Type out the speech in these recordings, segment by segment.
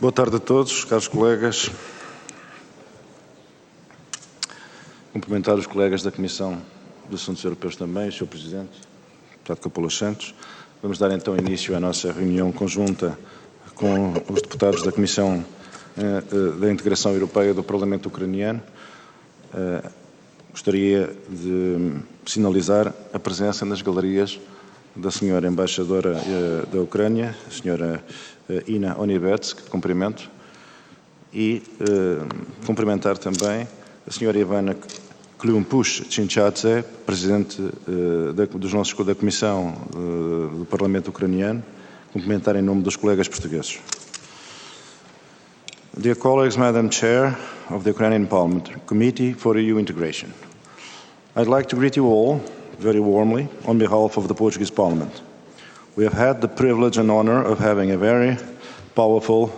Boa tarde a todos, caros colegas. Cumprimentar os colegas da Comissão dos Assuntos Europeus também, o Sr. Presidente, Deputado Capoulas Santos. Vamos dar então início à nossa reunião conjunta com os deputados da Comissão da Integração Europeia do Parlamento Ucraniano. Gostaria de sinalizar a presença nas galerias da Sra. Embaixadora da Ucrânia, a Sra. Ina Onivets, que cumprimento, e cumprimentar também a Sra. Ivana Klimpousch-Chinchadze, Presidente da Comissão do Parlamento Ucraniano, cumprimentar em nome dos colegas portugueses. Dear colleagues, Madam Chair of the Ukrainian Parliament Committee for EU Integration, I'd like to greet you all very warmly on behalf of the Portuguese Parliament. We have had the privilege and honor of having a very powerful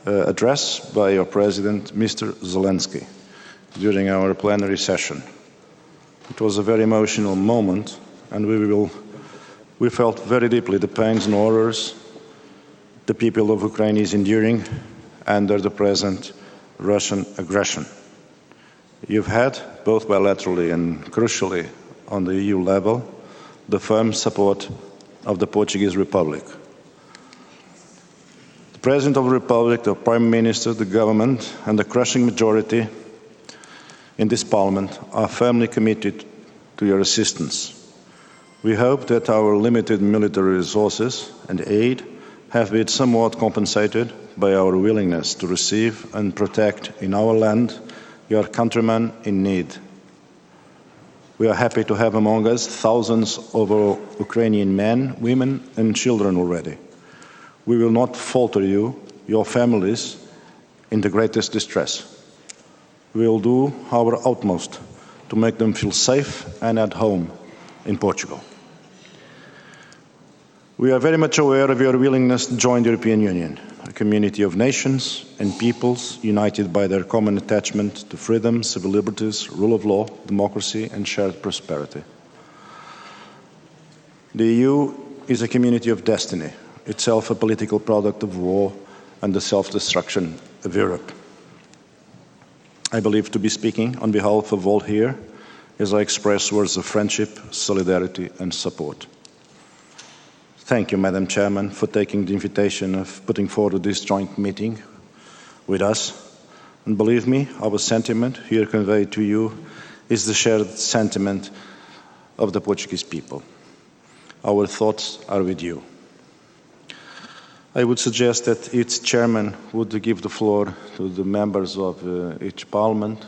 address by your President, Mr. Zelensky, during our plenary session. It was a very emotional moment, and we felt very deeply the pains and horrors the people of Ukraine is enduring under the present Russian aggression. You've had, both bilaterally and crucially on the EU level, the firm support of the Portuguese Republic. The President of the Republic, the Prime Minister, the government, and the crushing majority in this Parliament are firmly committed to your assistance. We hope that our limited military resources and aid have been somewhat compensated by our willingness to receive and protect in our land your countrymen in need. We are happy to have among us thousands of our Ukrainian men, women and children already. We will not falter you, your families, in the greatest distress. We will do our utmost to make them feel safe and at home in Portugal. We are very much aware of your willingness to join the European Union, a community of nations and peoples united by their common attachment to freedom, civil liberties, rule of law, democracy and shared prosperity. The EU is a community of destiny, itself a political product of war and the self-destruction of Europe. I believe to be speaking on behalf of all here as I express words of friendship, solidarity and support. Thank you, Madam Chairman, for taking the invitation of putting forward this joint meeting with us. And believe me, our sentiment here conveyed to you is the shared sentiment of the Portuguese people. Our thoughts are with you. I would suggest that each chairman would give the floor to the members of each parliament.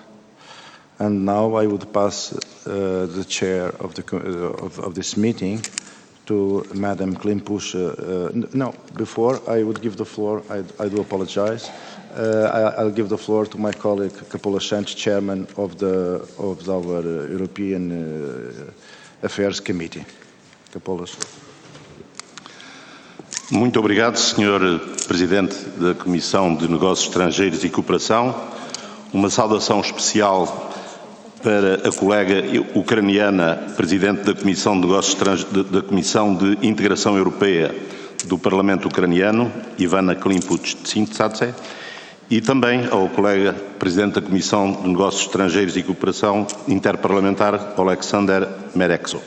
And now I would pass the chair of this meeting to Madam Klimpousch. No, before I would give the floor, I do apologize. I'll give the floor to my colleague Capoulas Santos, chairman of our European Affairs Committee. Capoulas. Muito obrigado, Sr. Presidente da Comissão de Negócios Estrangeiros e Cooperação. Uma saudação especial para a colega ucraniana, Presidente da Comissão de Negócios da Comissão de Integração Europeia do Parlamento Ucraniano, Ivana Klimpousch-Chinchadze, e também ao colega Presidente da Comissão de Negócios Estrangeiros e Cooperação Interparlamentar, Alexander Merexo.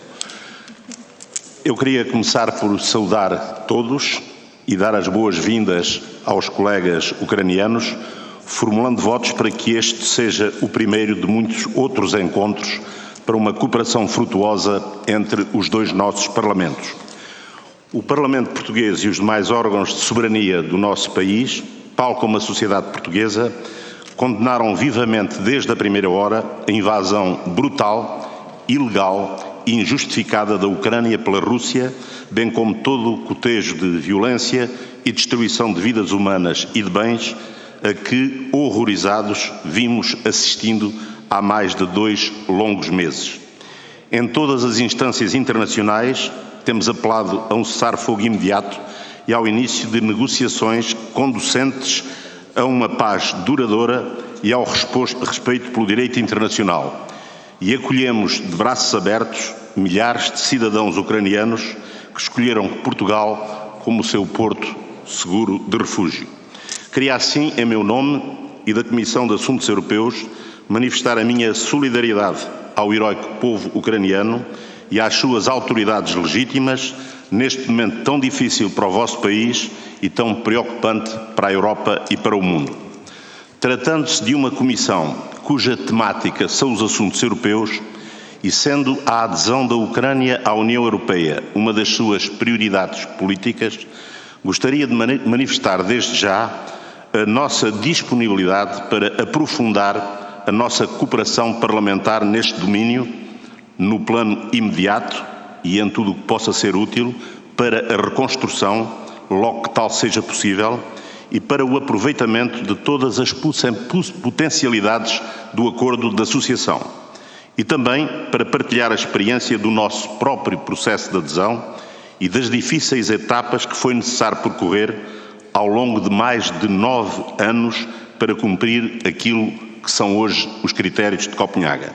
Eu queria começar por saudar todos e dar as boas-vindas aos colegas ucranianos, formulando votos para que este seja o primeiro de muitos outros encontros para uma cooperação frutuosa entre os dois nossos parlamentos. O Parlamento Português e os demais órgãos de soberania do nosso país, tal como a sociedade portuguesa, condenaram vivamente desde a primeira hora a invasão brutal, ilegal e injustificada da Ucrânia pela Rússia, bem como todo o cotejo de violência e destruição de vidas humanas e de bens a que, horrorizados, vimos assistindo há mais de 2 longos meses. Em todas as instâncias internacionais, temos apelado a um cessar-fogo imediato e ao início de negociações conducentes a uma paz duradoura e ao respeito pelo direito internacional. E acolhemos de braços abertos milhares de cidadãos ucranianos que escolheram Portugal como o seu porto seguro de refúgio. Queria assim, em meu nome e da Comissão de Assuntos Europeus, manifestar a minha solidariedade ao heroico povo ucraniano e às suas autoridades legítimas neste momento tão difícil para o vosso país e tão preocupante para a Europa e para o mundo. Tratando-se de uma comissão cuja temática são os assuntos europeus e sendo a adesão da Ucrânia à União Europeia uma das suas prioridades políticas, gostaria de manifestar desde já a nossa disponibilidade para aprofundar a nossa cooperação parlamentar neste domínio, no plano imediato e em tudo o que possa ser útil para a reconstrução, logo que tal seja possível, e para o aproveitamento de todas as potencialidades do acordo de associação. E também para partilhar a experiência do nosso próprio processo de adesão e das difíceis etapas que foi necessário percorrer ao longo de mais de 9 anos para cumprir aquilo que são hoje os critérios de Copenhaga.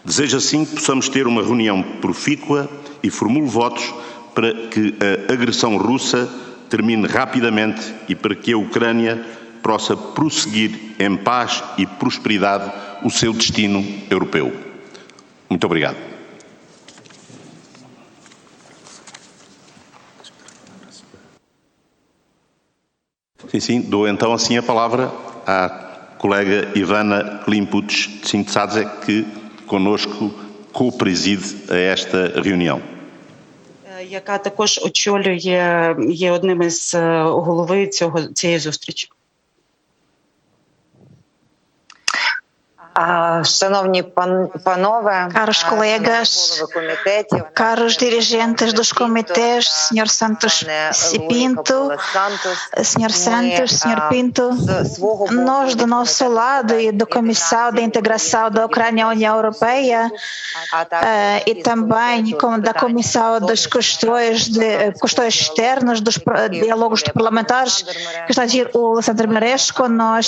Desejo assim que possamos ter uma reunião profícua e formulo votos para que a agressão russa termine rapidamente e para que a Ucrânia possa prosseguir em paz e prosperidade o seu destino europeu. Muito obrigado. Sim, dou então assim a palavra à colega Ivana Klympuch-Tsintsadze, que conosco co-preside a esta reunião. Яка також очолює, є одним із голови цієї зустрічі. Шановні панове, caros colegas, caros dirigentes dos comitês, Sr. Santos e Pinto, Sr. Santos, Sr. Pinto, nós do nosso lado e da Comissão de Integração da Ucrânia à União Europeia e também da Comissão das questões externas, dos diálogos parlamentares, que está a dizer o Alexandre Maresco, nós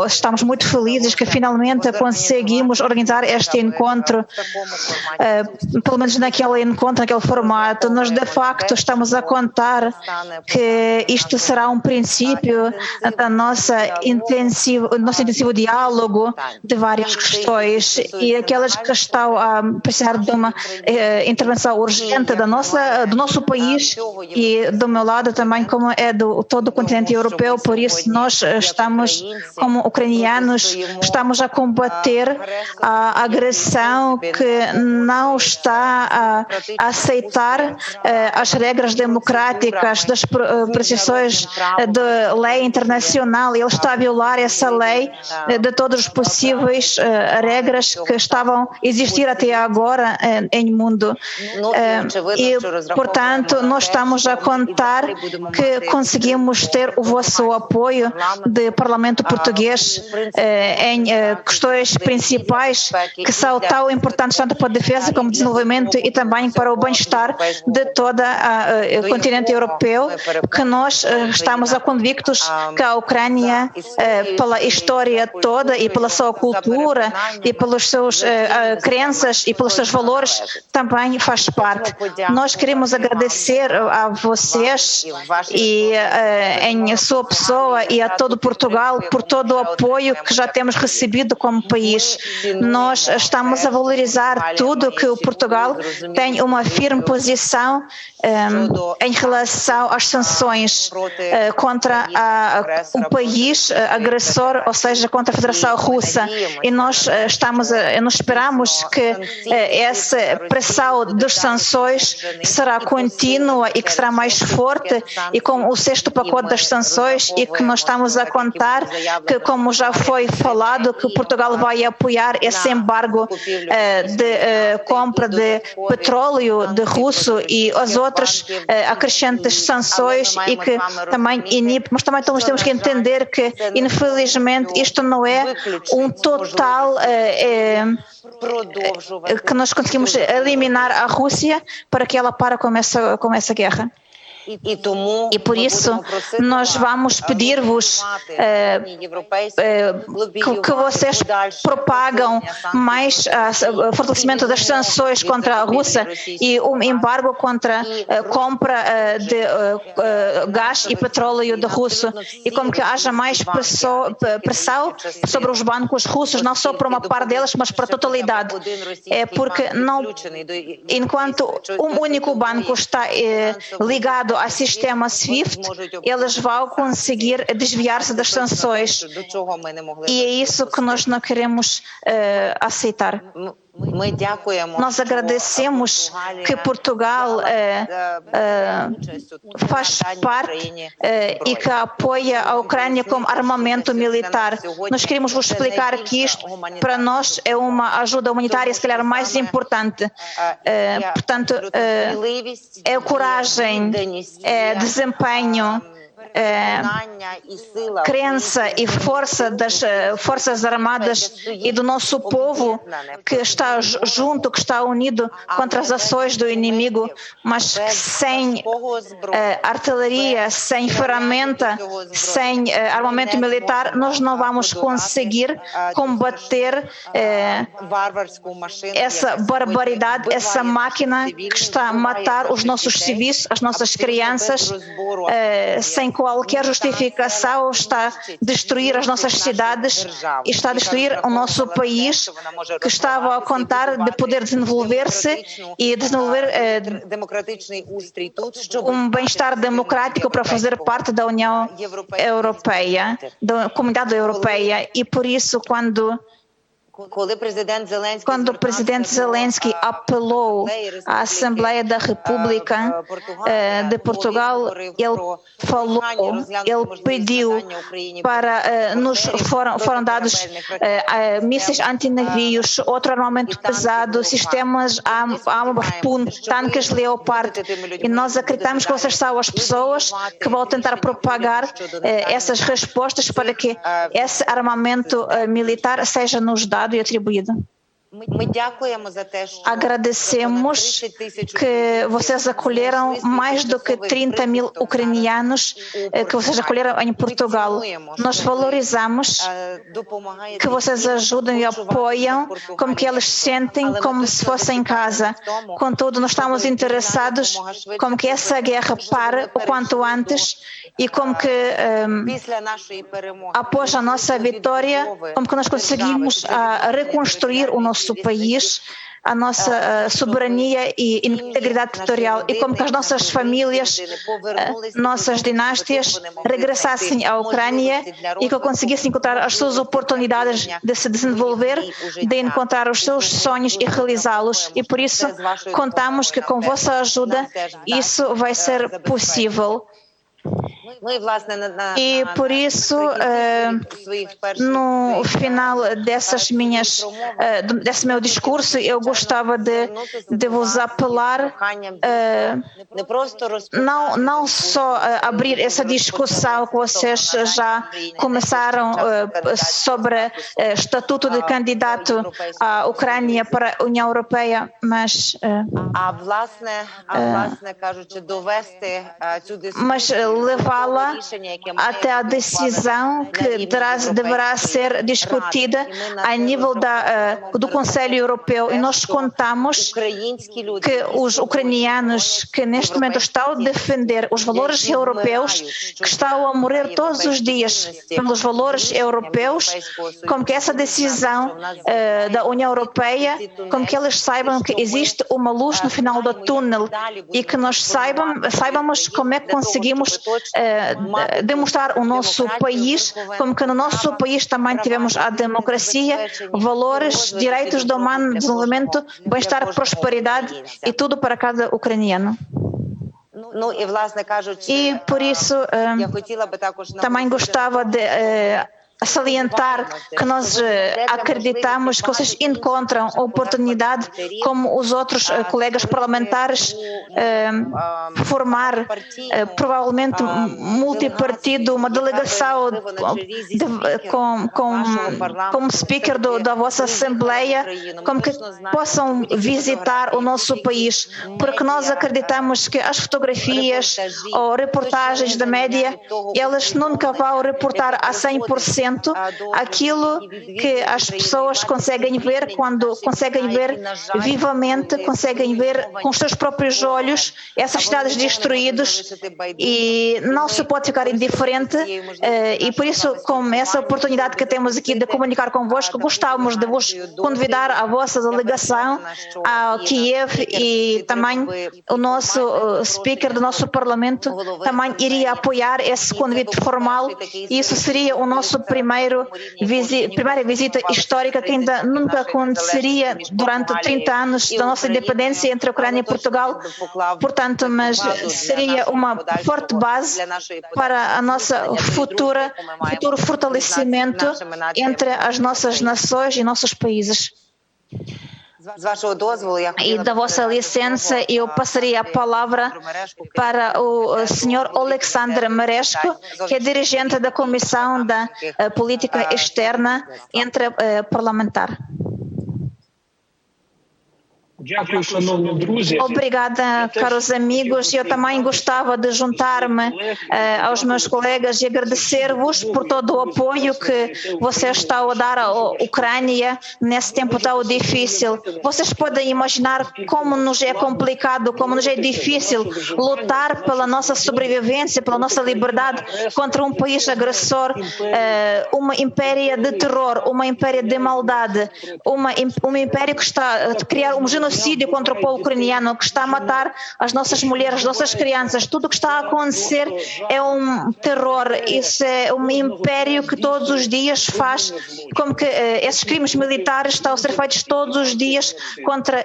estamos muito felizes que finalmente conseguimos organizar este encontro, pelo menos naquele formato. Nós, de facto, estamos a contar que isto será um princípio da nosso intensivo diálogo de várias questões e aquelas que estão a precisar de uma intervenção urgente do nosso país e do meu lado também, como é do todo o continente europeu. Por isso, nós estamos, como ucranianos, estamos a combater a agressão que não está a aceitar as regras democráticas das precisões de lei internacional. Ele está a violar essa lei de todas as possíveis regras que estavam a existir até agora em mundo. E, portanto, nós estamos a contar que conseguimos ter o vosso apoio do Parlamento Português em questões principais que são tão importantes tanto para a defesa como desenvolvimento e também para o bem-estar de todo o continente europeu, que nós estamos convictos que a Ucrânia, pela história toda e pela sua cultura e pelas suas crenças e pelos seus valores, também faz parte. Nós queremos agradecer a vocês e em sua pessoa e a todo Portugal por todo o apoio que já temos recebido como país. Nós estamos a valorizar tudo que o Portugal tem uma firme posição em relação às sanções contra o país agressor, ou seja, contra a Federação Russa. E nós esperamos que essa pressão das sanções será contínua e que será mais forte e com o 6º pacote das sanções e que nós estamos a contar que, como já foi falado, que Portugal vai apoiar esse embargo de compra de petróleo de russo e as outras acrescentes sanções e que também inibe, mas também temos que entender que, infelizmente, isto não é um total que nós conseguimos eliminar a Rússia para que ela pare com essa guerra. E por isso nós vamos pedir-vos que vocês propagam mais o fortalecimento das sanções contra a Rússia e um embargo contra a compra de gás e petróleo da Rússia, e como que haja mais pressão sobre os bancos russos, não só para uma parte deles, mas para a totalidade. Porque enquanto um único banco está ligado ao sistema SWIFT, eles vão conseguir desviar-se das sanções. E é isso que nós não queremos aceitar. Nós agradecemos que Portugal faz parte e que apoia a Ucrânia com armamento militar. Nós queremos vos explicar que isto, para nós, é uma ajuda humanitária, se calhar, mais importante. Portanto, é coragem, é desempenho, crença e força das Forças Armadas e do nosso povo que está junto, que está unido contra as ações do inimigo, mas sem artilharia, sem ferramenta, sem armamento militar, nós não vamos conseguir combater essa barbaridade, essa máquina que está a matar os nossos civis, as nossas crianças, sem qualquer justificação, está a destruir as nossas cidades e está a destruir o nosso país, que estava a contar de poder desenvolver-se e desenvolver um bem-estar democrático para fazer parte da União Europeia, da Comunidade Europeia. E por isso, quando o presidente Zelensky apelou à Assembleia da República de Portugal, ele falou, ele pediu para nos foram dados mísseis antinavios, outro armamento pesado, sistemas Harpoon, tanques Leopard, e nós acreditamos que vocês são as pessoas que vão tentar propagar essas respostas para que esse armamento militar seja nos dado e atribuído. Agradecemos que vocês acolheram mais do que 30 mil ucranianos que vocês acolheram em Portugal. Nós valorizamos que vocês ajudam e apoiam, como que eles sentem como se fossem em casa. Contudo, nós estamos interessados como que essa guerra pare o quanto antes e como que após a nossa vitória, como que nós conseguimos reconstruir o nosso país, a nossa soberania e integridade territorial, e como que as nossas famílias, nossas dinástias regressassem à Ucrânia e que conseguissem encontrar as suas oportunidades de se desenvolver, de encontrar os seus sonhos e realizá-los. E por isso contamos que com vossa ajuda isso vai ser possível. E por isso, no final desse meu discurso, eu gostava de vos apelar não só abrir essa discussão que vocês já começaram sobre o estatuto de candidato à Ucrânia para a União Europeia, mas levá-la até a decisão que deverá ser discutida a nível do Conselho Europeu. E nós contamos que os ucranianos que neste momento estão a defender os valores europeus, que estão a morrer todos os dias pelos valores europeus, como que essa decisão da União Europeia, como que eles saibam que existe uma luz no final do túnel e que nós saibamos como é que conseguimos demonstrar o nosso país, como que no nosso país também tivemos a democracia, valores, direitos do humano, desenvolvimento, bem-estar, prosperidade e tudo para cada ucraniano. E por isso também gostava de salientar que nós acreditamos que vocês encontram oportunidade, como os outros colegas parlamentares, formar provavelmente multipartido, uma delegação como speaker da vossa Assembleia, como que possam visitar o nosso país, porque nós acreditamos que as fotografias ou reportagens da média, elas nunca vão reportar a 100% aquilo que as pessoas conseguem ver quando conseguem ver vivamente, conseguem ver com os seus próprios olhos essas cidades destruídas, e não se pode ficar indiferente, e por isso, com essa oportunidade que temos aqui de comunicar convosco, gostávamos de vos convidar a vossa delegação a Kiev, e também o nosso speaker do nosso parlamento também iria apoiar esse convite formal, e isso seria o nosso primeira visita histórica que ainda nunca aconteceria durante 30 anos da nossa independência entre a Ucrânia e Portugal. Portanto, mas seria uma forte base para a nossa futuro fortalecimento entre as nossas nações e nossos países. E da vossa licença, eu passaria a palavra para o Sr. Alexander Mereshko, que é dirigente da Comissão da Política Externa Parlamentar. Obrigada, caros amigos. Eu também gostava de juntar-me aos meus colegas e agradecer-vos por todo o apoio que vocês estão a dar à Ucrânia nesse tempo tão difícil. Vocês podem imaginar como nos é complicado, como nos é difícil lutar pela nossa sobrevivência, pela nossa liberdade contra um país agressor, uma impéria de terror, uma impéria de maldade, um império que está a criar um genocídio contra o povo ucraniano, que está a matar as nossas mulheres, as nossas crianças. Tudo o que está a acontecer é um terror. Isso é um império que todos os dias faz, como que esses crimes militares estão a ser feitos todos os dias contra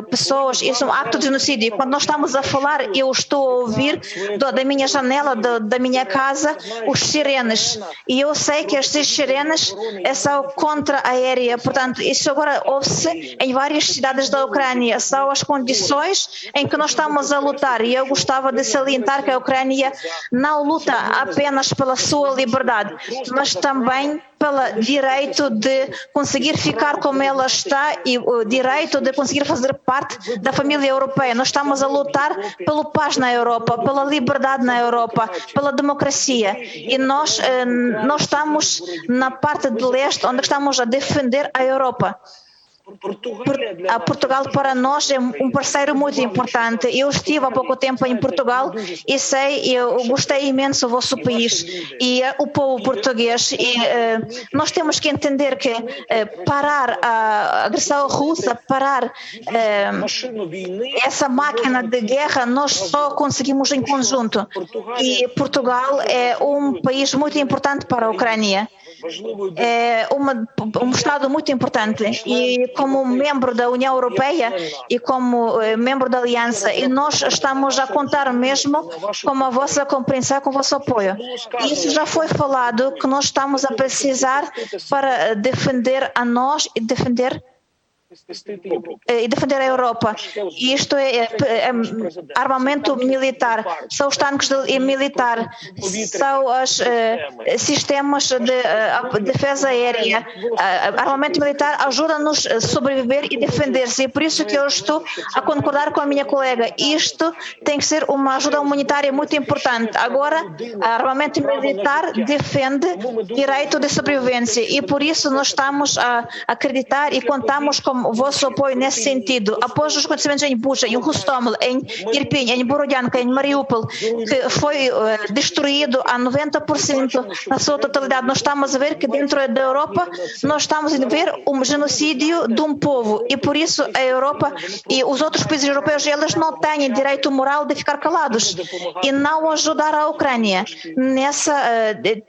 pessoas. Isso é um acto de genocídio. Quando nós estamos a falar, eu estou a ouvir da minha janela, da minha casa, os sirenes. E eu sei que esses sirenes são contra-aérea. Portanto, isso agora ouve-se em várias cidades da Ucrânia. São as condições em que nós estamos a lutar, e eu gostava de salientar que a Ucrânia não luta apenas pela sua liberdade, mas também pelo direito de conseguir ficar como ela está e o direito de conseguir fazer parte da família europeia. Nós estamos a lutar pela paz na Europa, pela liberdade na Europa, pela democracia, e nós estamos na parte de leste, onde estamos a defender a Europa. Portugal para nós é um parceiro muito importante. Eu estive há pouco tempo em Portugal e eu gostei imenso do vosso país e o povo português, e nós temos que entender que parar a agressão russa, parar essa máquina de guerra, nós só conseguimos em conjunto, e Portugal é um país muito importante para a Ucrânia. É um Estado muito importante, e como membro da União Europeia e como membro da Aliança, e nós estamos a contar mesmo com a vossa compreensão, com o vosso apoio. Isso já foi falado, que nós estamos a precisar para defender a nós e defender a Europa. E isto é armamento militar, são os tanques militar, são os sistemas de defesa aérea. Armamento militar ajuda-nos a sobreviver e defender-se, e por isso que eu estou a concordar com a minha colega. Isto tem que ser uma ajuda humanitária muito importante. Agora, armamento militar defende direito de sobrevivência, e por isso nós estamos a acreditar e contamos com o vosso apoio nesse sentido. Após os acontecimentos em Bucha, em Hostomel, em Irpin, em Borodyanka, em Mariupol, que foi destruído a 90% na sua totalidade, nós estamos a ver que dentro da Europa nós estamos a ver um genocídio de um povo, e por isso a Europa e os outros países europeus, eles não têm direito moral de ficar calados e não ajudar a Ucrânia nesse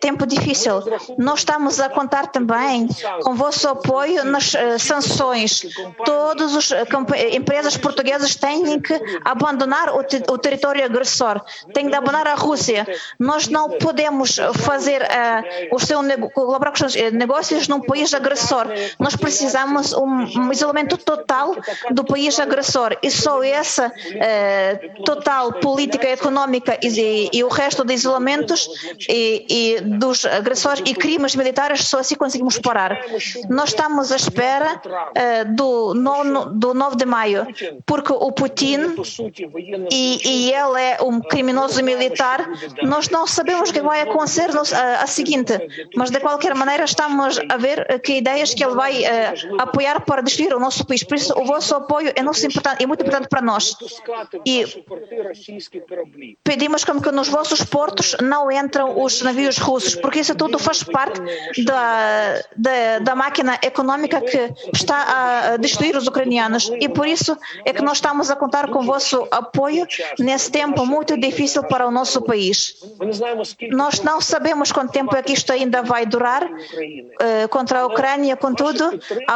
tempo difícil. Nós estamos a contar também com o vosso apoio nas sanções, Todas as empresas portuguesas têm que abandonar o território agressor, têm que abandonar a Rússia. Nós não podemos fazer colaborar com os negócios num país agressor. Nós precisamos um isolamento total do país agressor. E só essa total política econômica e o resto de isolamentos e dos agressores e crimes militares, só assim conseguimos parar. Nós estamos à espera do 9 de maio, porque o Putin, e ele é um criminoso militar, nós não sabemos o que vai acontecer a seguinte, mas de qualquer maneira estamos a ver que ideias que ele vai apoiar para destruir o nosso país. Por isso, o vosso apoio é muito importante para nós. E pedimos que nos vossos portos não entram os navios russos, porque isso tudo faz parte da máquina econômica que está a destruir os ucranianos. E por isso é que nós estamos a contar com o vosso apoio nesse tempo muito difícil para o nosso país. Nós não sabemos quanto tempo é que isto ainda vai durar contra a Ucrânia, contudo,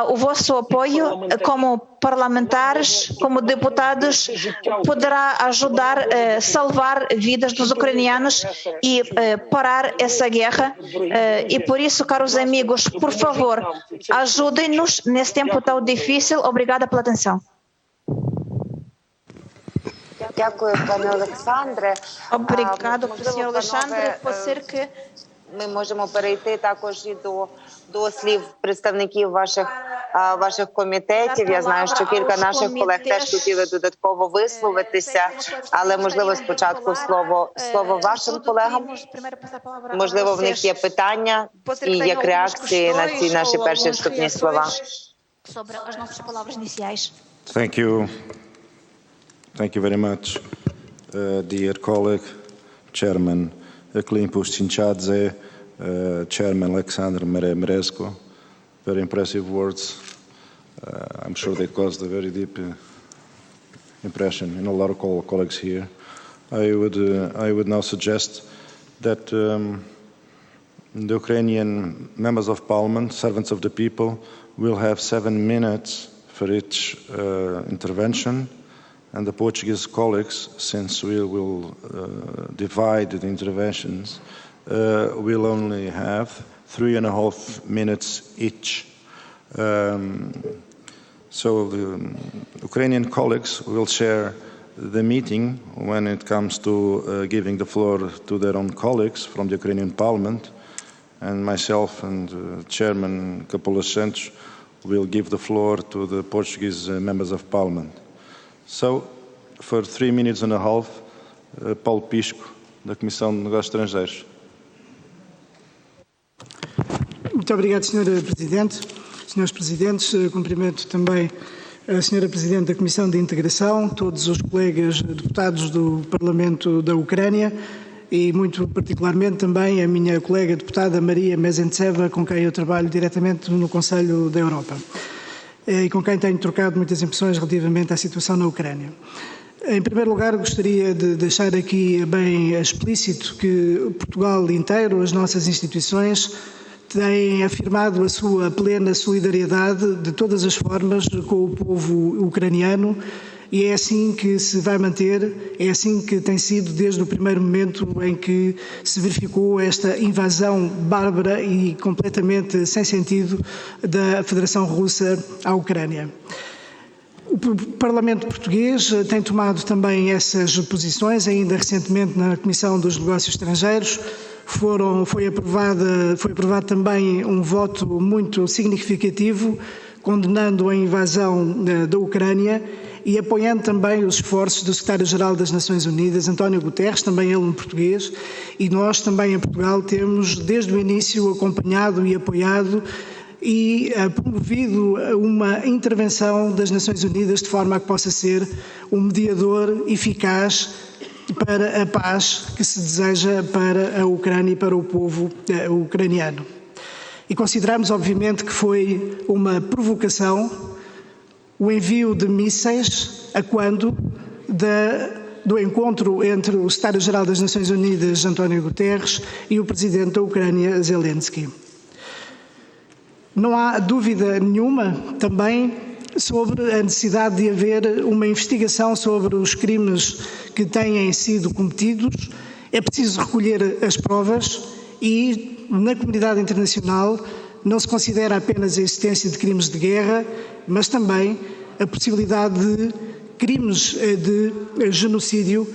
o vosso apoio como parlamentares, como deputados, poderá ajudar a salvar vidas dos ucranianos e parar essa guerra. E por isso, caros amigos, por favor, ajudem-nos nesse tempo tão difícil. Obrigada pela atenção. Дякую, пане Олександре. Obrigado, senhor Alexandre. Pode ser que ми можемо перейти також і до слів представників ваших комітетів. Я знаю, що кілька наших колег теж хотіли додатково висловитися, але, можливо, спочатку слово вашим колегам. Можливо, в них є питання і як реакції на ці наші перші вступні слова. Thank you. Thank you very much, dear colleague, Chairman Klimpus Chinchadze, Chairman Alexander Merezko. Very impressive words. I'm sure they caused a very deep impression in a lot of colleagues here. I would now suggest that the Ukrainian members of parliament, servants of the people, will have 7 minutes for each intervention. And the Portuguese colleagues, since we will divide the interventions, will only have 3.5 minutes each. So the Ukrainian colleagues will share the meeting when it comes to giving the floor to their own colleagues from the Ukrainian parliament, and myself and Chairman Capoulas Santos will give the floor to the Portuguese members of parliament. So, for 3 minutes and a half, Paulo Pisco, da Comissão de Negócios Estrangeiros. Muito obrigado, Sra. Presidente. Senhores Presidentes, cumprimento também a Sra. Presidente da Comissão de Integração, todos os colegas deputados do Parlamento da Ucrânia e, muito particularmente, também a minha colega deputada Maria Mezentseva, com quem eu trabalho diretamente no Conselho da Europa e com quem tenho trocado muitas impressões relativamente à situação na Ucrânia. Em primeiro lugar, gostaria de deixar aqui bem explícito que Portugal inteiro, as nossas instituições, têm afirmado a sua plena solidariedade de todas as formas com o povo ucraniano, e é assim que se vai manter, é assim que tem sido desde o primeiro momento em que se verificou esta invasão bárbara e completamente sem sentido da Federação Russa à Ucrânia. O Parlamento português tem tomado também essas posições, ainda recentemente na Comissão dos Negócios Estrangeiros. Foi aprovado também um voto muito significativo condenando a invasão da Ucrânia e apoiando também os esforços do Secretário-Geral das Nações Unidas, António Guterres, também ele um português, e nós também em Portugal temos desde o início acompanhado e apoiado e promovido uma intervenção das Nações Unidas de forma a que possa ser um mediador eficaz para a paz que se deseja para a Ucrânia e para o povo ucraniano. E consideramos, obviamente, que foi uma provocação o envio de mísseis a quando do encontro entre o Secretário-Geral das Nações Unidas, António Guterres, e o Presidente da Ucrânia, Zelensky. Não há dúvida nenhuma também sobre a necessidade de haver uma investigação sobre os crimes que têm sido cometidos. É preciso recolher as provas e, na comunidade internacional, não se considera apenas a existência de crimes de guerra, mas também a possibilidade de crimes de genocídio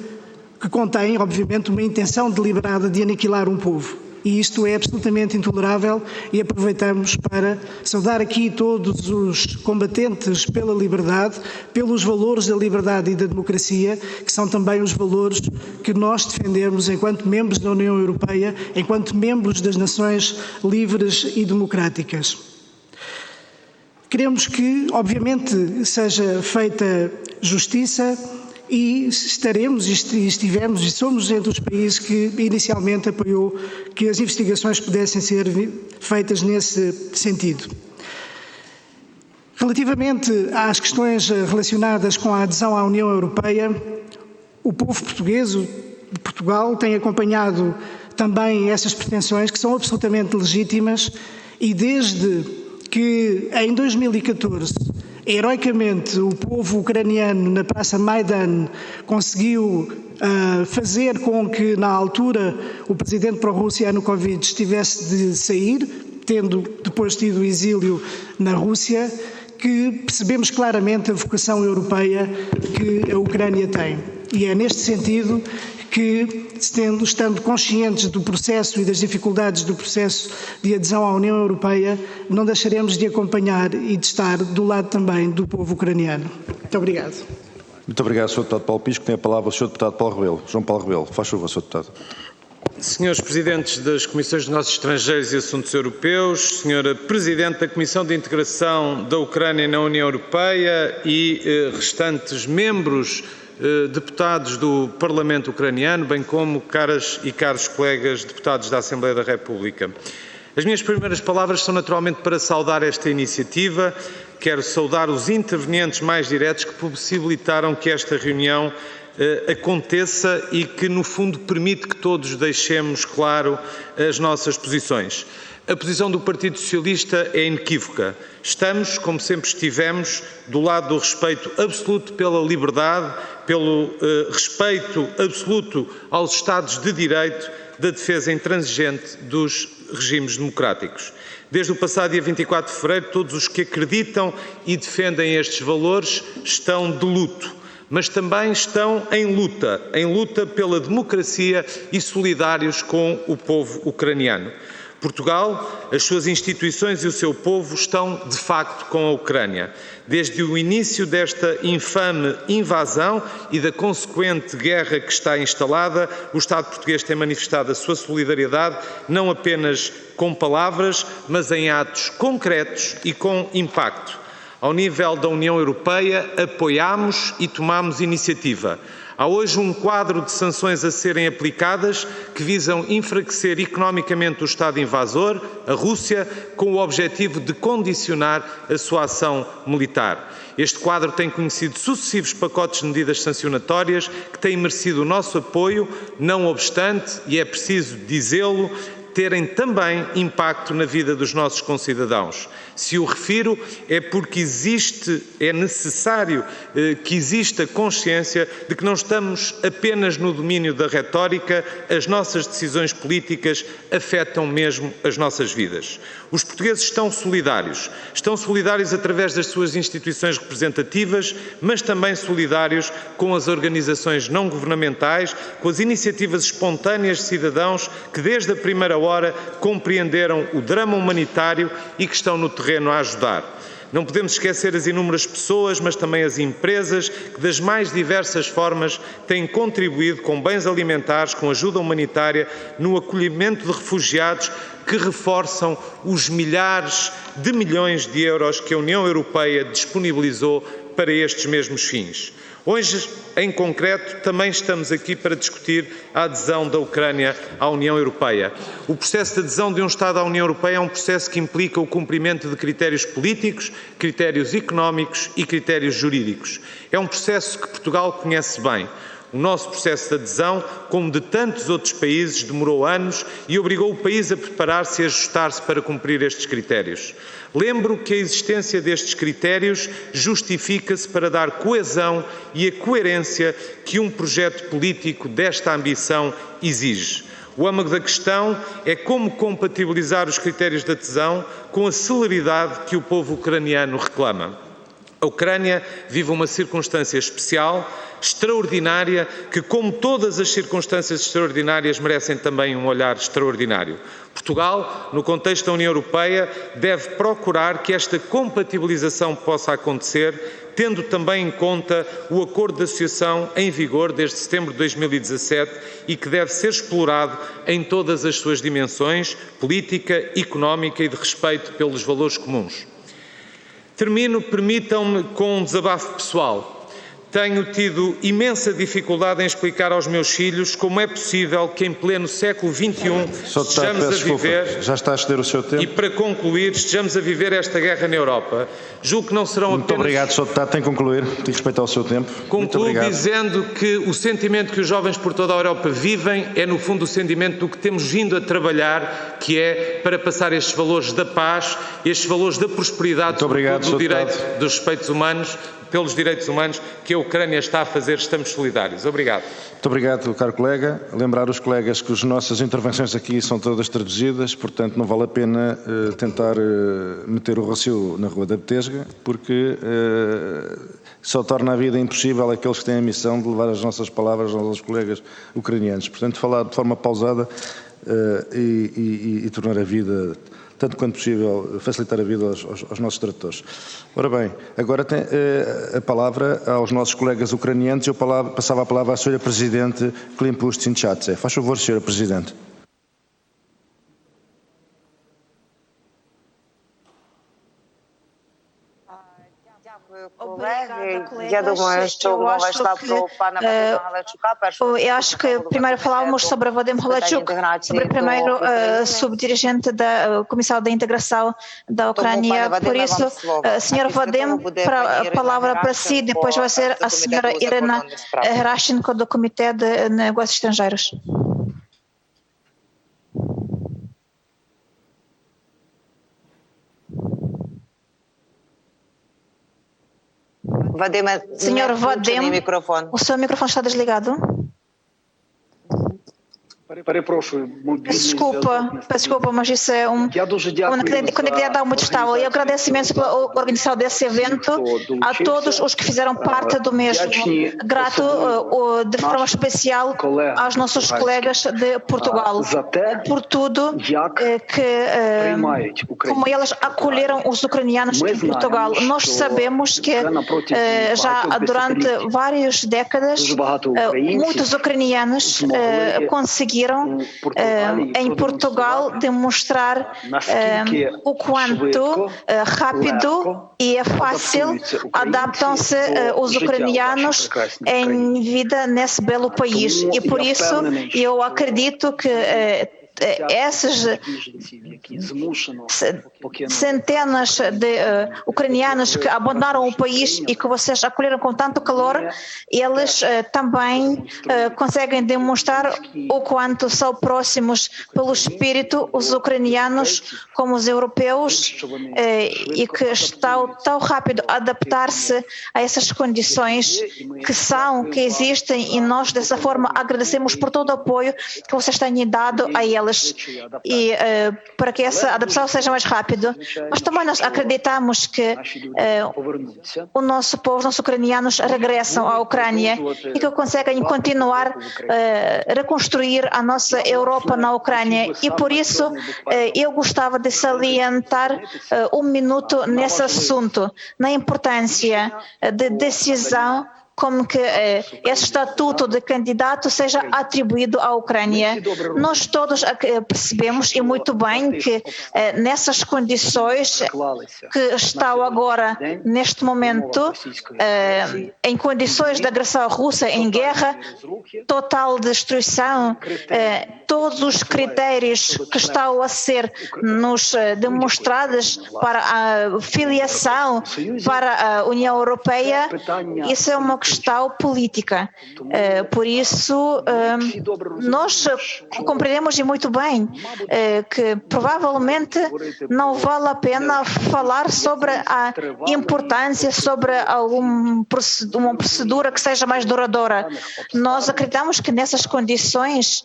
que contêm, obviamente, uma intenção deliberada de aniquilar um povo. E isto é absolutamente intolerável e aproveitamos para saudar aqui todos os combatentes pela liberdade, pelos valores da liberdade e da democracia, que são também os valores que nós defendemos enquanto membros da União Europeia, enquanto membros das nações livres e democráticas. Queremos que, obviamente, seja feita justiça e estaremos e estivemos e somos entre os países que inicialmente apoiou que as investigações pudessem ser feitas nesse sentido. Relativamente às questões relacionadas com a adesão à União Europeia, o povo português, de Portugal, tem acompanhado também essas pretensões que são absolutamente legítimas e desde que em 2014 heroicamente o povo ucraniano na Praça Maidan conseguiu fazer com que na altura o presidente pró-Rússia Yanukovych tivesse de sair, tendo depois tido exílio na Rússia, que percebemos claramente a vocação europeia que a Ucrânia tem. E é neste sentido que, estando conscientes do processo e das dificuldades do processo de adesão à União Europeia, não deixaremos de acompanhar e de estar do lado também do povo ucraniano. Muito obrigado. Muito obrigado, Sr. Deputado Paulo Pisco. Tem a palavra o Sr. Deputado Paulo Rebelo. João Paulo Rebelo, faz favor, Sr. Deputado. Senhores Presidentes das Comissões de Negócios Estrangeiros e Assuntos Europeus, Senhora Presidente da Comissão de Integração da Ucrânia na União Europeia e restantes membros deputados do Parlamento ucraniano, bem como caras e caros colegas deputados da Assembleia da República. As minhas primeiras palavras são naturalmente para saudar esta iniciativa. Quero saudar os intervenientes mais diretos que possibilitaram que esta reunião aconteça e que, no fundo, permite que todos deixemos claro as nossas posições. A posição do Partido Socialista é inequívoca. Estamos, como sempre estivemos, do lado do respeito absoluto pela liberdade, pelo respeito absoluto aos Estados de Direito, da defesa intransigente dos regimes democráticos. Desde o passado dia 24 de fevereiro, todos os que acreditam e defendem estes valores estão de luto, mas também estão em luta pela democracia e solidários com o povo ucraniano. Portugal, as suas instituições e o seu povo estão, de facto, com a Ucrânia. Desde o início desta infame invasão e da consequente guerra que está instalada, o Estado português tem manifestado a sua solidariedade, não apenas com palavras, mas em atos concretos e com impacto. Ao nível da União Europeia, apoiámos e tomámos iniciativa. Há hoje um quadro de sanções a serem aplicadas que visam enfraquecer economicamente o Estado invasor, a Rússia, com o objetivo de condicionar a sua ação militar. Este quadro tem conhecido sucessivos pacotes de medidas sancionatórias que têm merecido o nosso apoio, não obstante, e é preciso dizê-lo, terem também impacto na vida dos nossos concidadãos. Se o refiro é porque é necessário que exista consciência de que não estamos apenas no domínio da retórica, as nossas decisões políticas afetam mesmo as nossas vidas. Os portugueses estão solidários através das suas instituições representativas, mas também solidários com as organizações não governamentais, com as iniciativas espontâneas de cidadãos que desde a primeira hora compreenderam o drama humanitário e que estão no terreno a ajudar. Não podemos esquecer as inúmeras pessoas, mas também as empresas que das mais diversas formas têm contribuído com bens alimentares, com ajuda humanitária, no acolhimento de refugiados que reforçam os milhares de milhões de euros que a União Europeia disponibilizou para estes mesmos fins. Hoje, em concreto, também estamos aqui para discutir a adesão da Ucrânia à União Europeia. O processo de adesão de um Estado à União Europeia é um processo que implica o cumprimento de critérios políticos, critérios económicos e critérios jurídicos. É um processo que Portugal conhece bem. O nosso processo de adesão, como de tantos outros países, demorou anos e obrigou o país a preparar-se e ajustar-se para cumprir estes critérios. Lembro que a existência destes critérios justifica-se para dar coesão e a coerência que um projeto político desta ambição exige. O âmago da questão é como compatibilizar os critérios de adesão com a celeridade que o povo ucraniano reclama. A Ucrânia vive uma circunstância especial, extraordinária, que, como todas as circunstâncias extraordinárias, merecem também um olhar extraordinário. Portugal, no contexto da União Europeia, deve procurar que esta compatibilização possa acontecer, tendo também em conta o acordo de associação em vigor desde setembro de 2017 e que deve ser explorado em todas as suas dimensões, política, económica e de respeito pelos valores comuns. Termino, permitam-me, com um desabafo pessoal. Tenho tido imensa dificuldade em explicar aos meus filhos como é possível que em pleno século XXI estejamos a viver... Já está a exceder o seu tempo. E para concluir, estejamos a viver esta guerra na Europa. Julgo que não serão apenas... Muito obrigado, Sr. Deputado. Tem que concluir. Tem que respeitar o seu tempo. Concluo dizendo que o sentimento que os jovens por toda a Europa vivem é, no fundo, o sentimento do que temos vindo a trabalhar, que é para passar estes valores da paz, estes valores da prosperidade, do direito, dos respeitos humanos, pelos direitos humanos, que a Ucrânia está a fazer. Estamos solidários. Obrigado. Muito obrigado, caro colega. Lembrar os colegas que as nossas intervenções aqui são todas traduzidas, portanto não vale a pena tentar meter o Rossio na Rua da Betesga, porque só torna a vida impossível àqueles que têm a missão de levar as nossas palavras aos colegas ucranianos. Portanto, falar de forma pausada e tornar a vida, tanto quanto possível, facilitar a vida aos nossos tradutores. Ora bem, agora tem a palavra aos nossos colegas ucranianos. Eu passava a palavra à Sra. Presidente Klimpust-Sinchadze. Faz favor, Sra. Presidente. Eu acho que primeiro falávamos sobre Vadim Hlachuk, sobre o primeiro subdirigente da Comissão de Integração da Ucrânia. Por isso, Sr. Vadim, a palavra para si, depois vai ser a Sra. Irina Geraschenko, do Comitê de Negócios Estrangeiros. Senhor Vadim, o seu microfone está desligado. Desculpa, mas isso é uma conectividade muito estável. E eu agradeço imenso pela organização desse evento, a todos os que fizeram parte do mesmo. Grato de forma especial aos nossos colegas de Portugal, por tudo como eles acolheram os ucranianos em Portugal. Nós sabemos que já durante várias décadas muitos ucranianos conseguiram em Portugal demonstrar o quanto rápido e é fácil adaptam-se os ucranianos em vida nesse belo país. E por isso eu acredito que essas centenas de ucranianos que abandonaram o país e que vocês acolheram com tanto calor, eles também conseguem demonstrar o quanto são próximos pelo espírito os ucranianos como os europeus e que estão tão rápido a adaptar-se a essas condições que existem, e nós dessa forma agradecemos por todo o apoio que vocês têm dado a eles e para que essa adaptação seja mais rápida. Mas também nós acreditamos que o nosso povo, os nossos ucranianos regressam à Ucrânia e que conseguem continuar a reconstruir a nossa Europa na Ucrânia. E por isso eu gostava de salientar um minuto nesse assunto, na importância de decisão como que esse estatuto de candidato seja atribuído à Ucrânia. Nós todos percebemos, e muito bem, que nessas condições que estão agora, neste momento, em condições de agressão russa, em guerra, total destruição, todos os critérios que estão a ser nos demonstrados para a filiação para a União Europeia, isso é uma questão questão política. Por isso, nós compreendemos muito bem que provavelmente não vale a pena falar sobre a importância, sobre uma procedura que seja mais duradoura. Nós acreditamos que nessas condições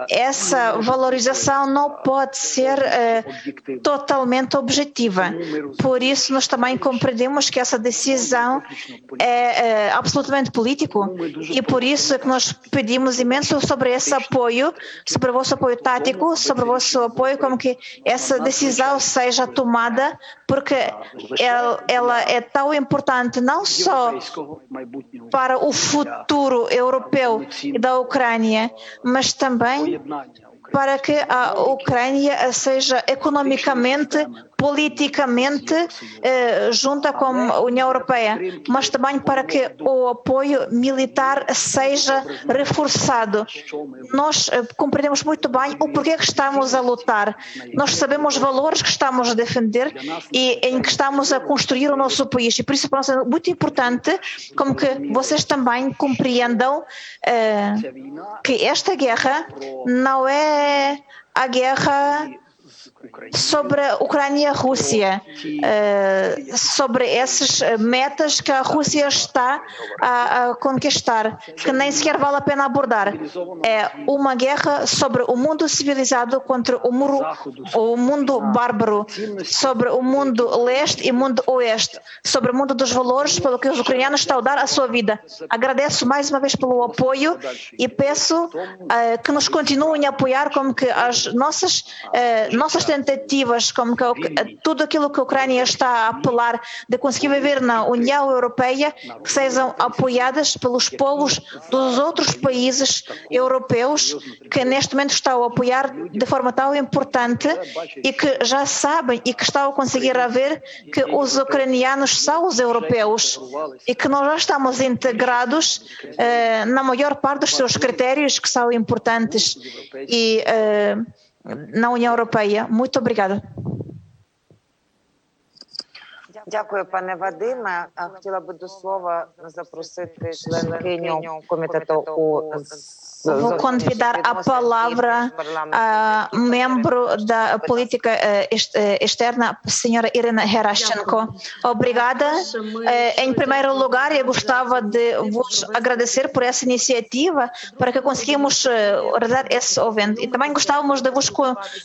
essa valorização não pode ser totalmente objetiva. Por isso, nós também compreendemos que essa decisão é absolutamente político e por isso é que nós pedimos imenso sobre esse apoio, sobre o vosso apoio tático, sobre o vosso apoio, como que essa decisão seja tomada, porque ela é tão importante não só para o futuro europeu e da Ucrânia, mas também para que a Ucrânia seja economicamente, politicamente junta com a União Europeia, mas também para que o apoio militar seja reforçado. Nós compreendemos muito bem o porquê que estamos a lutar. Nós sabemos os valores que estamos a defender e em que estamos a construir o nosso país. E por isso, para nós é muito importante como que vocês também compreendam que esta guerra não é a guerra sobre a Ucrânia e a Rússia, sobre essas metas que a Rússia está a conquistar, que nem sequer vale a pena abordar. É uma guerra sobre o mundo civilizado contra o mundo bárbaro, sobre o mundo leste e o mundo oeste, sobre o mundo dos valores pelo que os ucranianos estão a dar a sua vida. Agradeço mais uma vez pelo apoio e peço que nos continuem a apoiar, como que as nossas tentativas, como que tudo aquilo que a Ucrânia está a apelar de conseguir viver na União Europeia, que sejam apoiadas pelos povos dos outros países europeus que neste momento estão a apoiar de forma tão importante e que já sabem e que estão a conseguir a ver que os ucranianos são os europeus e que nós já estamos integrados na maior parte dos seus critérios que são importantes e na União Європейська. Muito obrigada. Дякую, пане Вадиме. Хотіла би до слова запросити членкиню комітету Vou convidar a palavra a membro da política externa, senhora Irina Herashchenko. Obrigada. Em primeiro lugar, eu gostava de vos agradecer por essa iniciativa para que conseguimos realizar esse evento. E também gostávamos de vos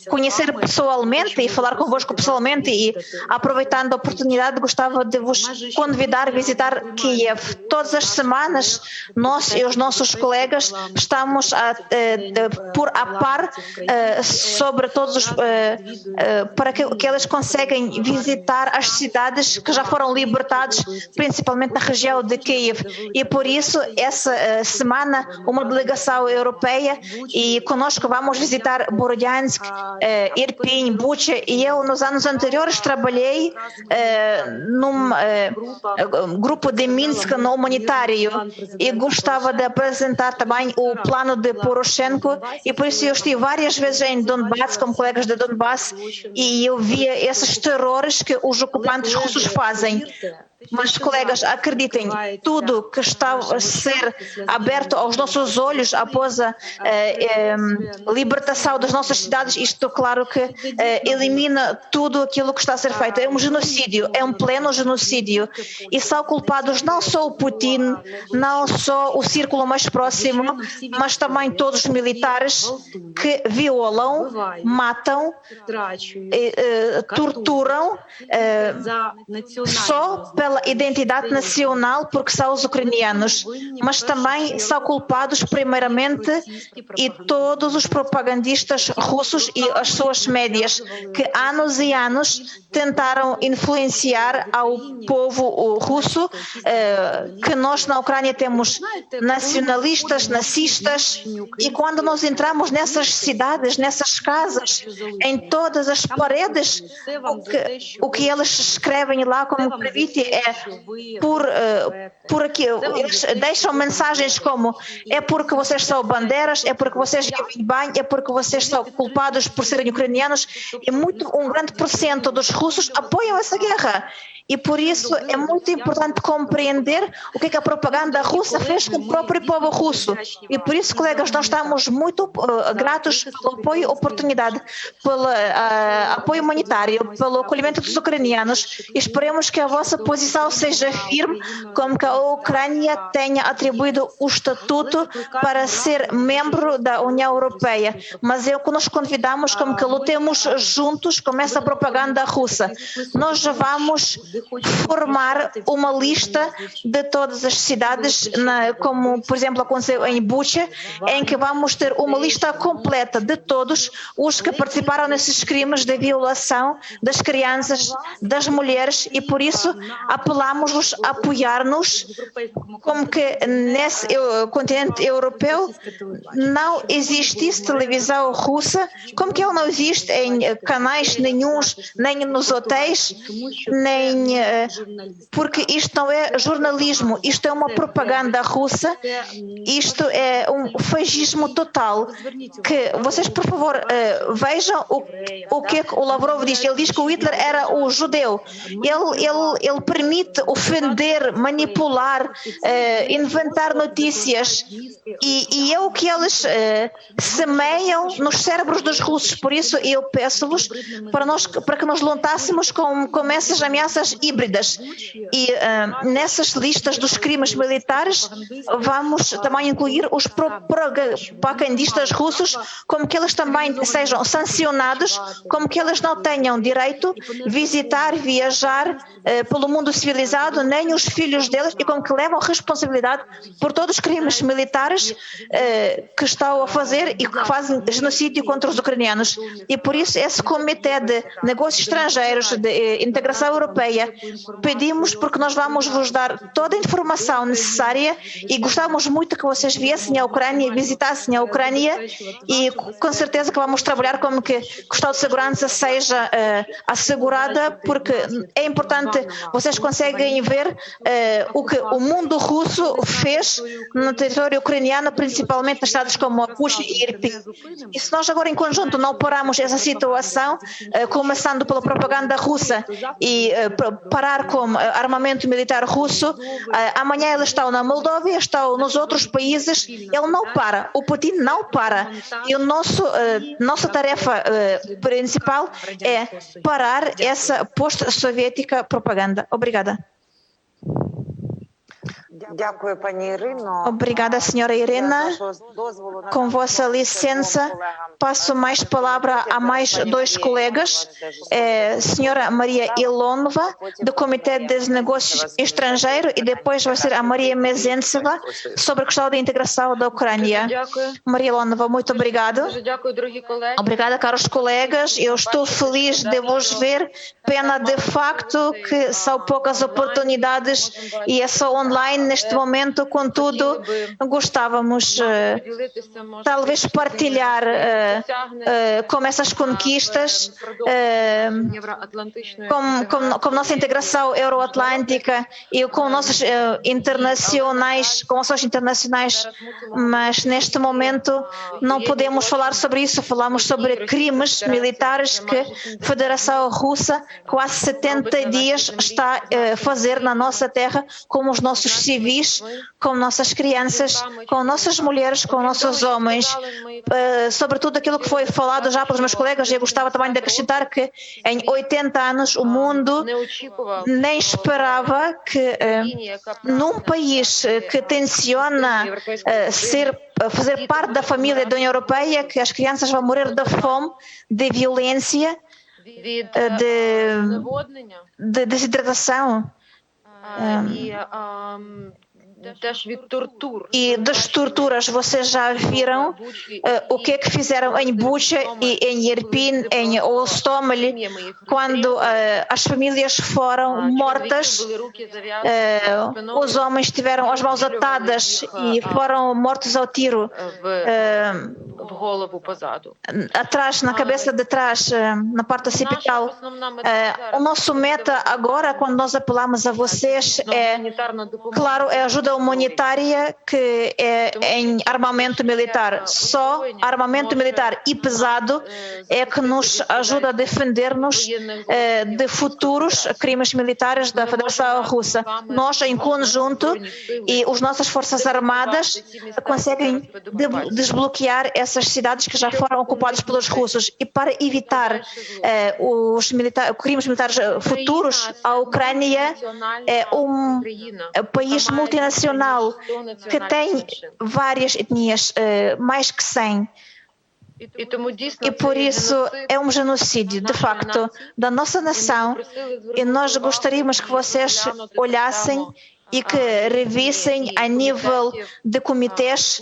conhecer pessoalmente e falar convosco pessoalmente e, aproveitando a oportunidade, gostava de vos convidar a visitar Kiev. Todas as semanas, nós e os nossos colegas estamos por a par sobre todos os para que eles conseguem visitar as cidades que já foram libertadas, principalmente na região de Kiev. E por isso, essa semana, uma delegação europeia e conosco vamos visitar Borodiansk, Irpin, Bucha, e eu nos anos anteriores trabalhei num grupo de Minsk no humanitário e gostava de apresentar também o plano de Poroshenko e por isso eu estive várias vezes em Donbass com colegas de Donbass e eu via esses terrores que os ocupantes russos fazem. Mas, colegas, acreditem, tudo que está a ser aberto aos nossos olhos após a libertação das nossas cidades, isto, claro que elimina tudo aquilo que está a ser feito. É um genocídio, é um pleno genocídio. E são culpados não só o Putin, não só o círculo mais próximo, mas também todos os militares que violam, matam, torturam, só pela identidade nacional, porque são os ucranianos, mas também são culpados primeiramente e todos os propagandistas russos e as suas médias que anos e anos tentaram influenciar ao povo russo que nós na Ucrânia temos nacionalistas, nazistas, e quando nós entramos nessas cidades, nessas casas, em todas as paredes, o que eles escrevem lá como grafite eles deixam mensagens como é porque vocês são bandeiras, é porque vocês vivem bem, é porque vocês são culpados por serem ucranianos, e um grande porcento dos russos apoiam essa guerra. E por isso é muito importante compreender o que a propaganda russa fez com o próprio povo russo. E por isso, colegas, nós estamos muito gratos pelo apoio, oportunidade, pelo apoio humanitário, pelo acolhimento dos ucranianos. E esperemos que a vossa posição seja firme, como que a Ucrânia tenha atribuído o estatuto para ser membro da União Europeia. Mas nós convidamos como que lutemos juntos com essa propaganda russa. Nós vamos formar uma lista de todas as cidades, como por exemplo aconteceu em Bucha, em que vamos ter uma lista completa de todos os que participaram nesses crimes de violação das crianças, das mulheres, e por isso apelamos-los a apoiar-nos, como que nesse continente europeu não existisse televisão russa, como que ela não existe em canais nenhuns, nem nos hotéis, nem porque isto não é jornalismo, isto é uma propaganda russa, isto é um fascismo total. Que vocês, por favor, vejam o que o Lavrov diz. Ele diz que o Hitler era o judeu. Ele permite ofender, manipular, inventar notícias, e é o que eles semeiam nos cérebros dos russos. Por isso eu peço-vos para que nós lutássemos com essas ameaças híbridas. E nessas listas dos crimes militares vamos também incluir os propagandistas russos, como que eles também sejam sancionados, como que eles não tenham direito a visitar, viajar pelo mundo civilizado, nem os filhos deles, e como que levam responsabilidade por todos os crimes militares que estão a fazer e que fazem genocídio contra os ucranianos. E por isso esse Comitê de Negócios Estrangeiros de Integração Europeia pedimos, porque nós vamos vos dar toda a informação necessária, e gostávamos muito que vocês viessem à Ucrânia, visitassem a Ucrânia, e com certeza que vamos trabalhar como que o estado de segurança seja assegurada, porque é importante, vocês conseguem ver o que o mundo russo fez no território ucraniano, principalmente em estados como Bucha e Irpin. E se nós agora em conjunto não pararmos essa situação, começando pela propaganda russa e parar com armamento militar russo, amanhã eles estão na Moldóvia, estão nos outros países, ele não para, o Putin não para. E nossa tarefa principal é parar essa post-soviética propaganda. Obrigada. Obrigada, senhora Irina. Com vossa licença, passo mais palavra a mais dois colegas. Senhora Maria Ilonova, do Comitê de Negócios Estrangeiros, e depois vai ser a Maria Mezentseva, sobre a questão da integração da Ucrânia. Maria Ilonova, muito obrigada. Obrigada, caros colegas. Eu estou feliz de vos ver. Pena de facto que são poucas oportunidades e é só online neste momento. Contudo, gostávamos talvez partilhar com essas conquistas, com nossa integração euroatlântica e com nossos internacionais, com ações internacionais, mas neste momento não podemos falar sobre isso. Falamos sobre crimes militares que a Federação Russa quase 70 dias está a fazer na nossa terra, com os nossos civis, com nossas crianças, com nossas mulheres, com nossos homens. Sobretudo aquilo que foi falado já pelos meus colegas, eu gostava também de acrescentar que em 80 anos o mundo nem esperava que num país que tenciona fazer parte da família da União Europeia, que as crianças vão morrer de fome, de violência, de desidratação. e das torturas. Vocês já viram o que é que fizeram em Bucha e em Irpin, em Hostomel, quando as famílias foram mortas, os homens tiveram as mãos atadas e foram mortos ao tiro, atrás, na cabeça de trás, na parte occipital. O nosso meta agora, quando nós apelamos a vocês, claro, é ajuda humanitária, que é em armamento militar. Só armamento militar e pesado é que nos ajuda a defender-nos de futuros crimes militares da Federação Russa. Nós, em conjunto, e as nossas forças armadas conseguem desbloquear essas cidades que já foram ocupadas pelos russos. E para evitar os crimes militares futuros, a Ucrânia é um país multinacional que tem várias etnias, mais que 100. E por isso é um genocídio, de facto, da nossa nação, e nós gostaríamos que vocês olhassem e que revissem a nível de comitês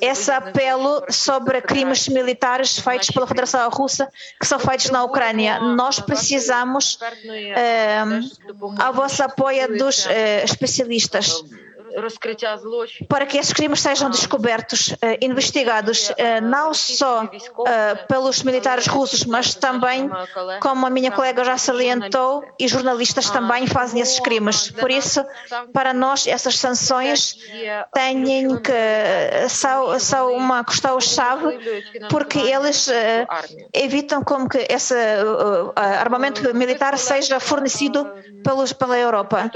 esse apelo sobre crimes militares feitos pela Federação Russa, que são feitos na Ucrânia. Nós precisamos ao vosso apoio dos especialistas para que esses crimes sejam descobertos, investigados, não só pelos militares russos, mas também, como a minha colega já salientou, e jornalistas também fazem esses crimes. Por isso, para nós, essas sanções são uma questão-chave, porque eles evitam como que esse armamento militar seja fornecido pela Europa.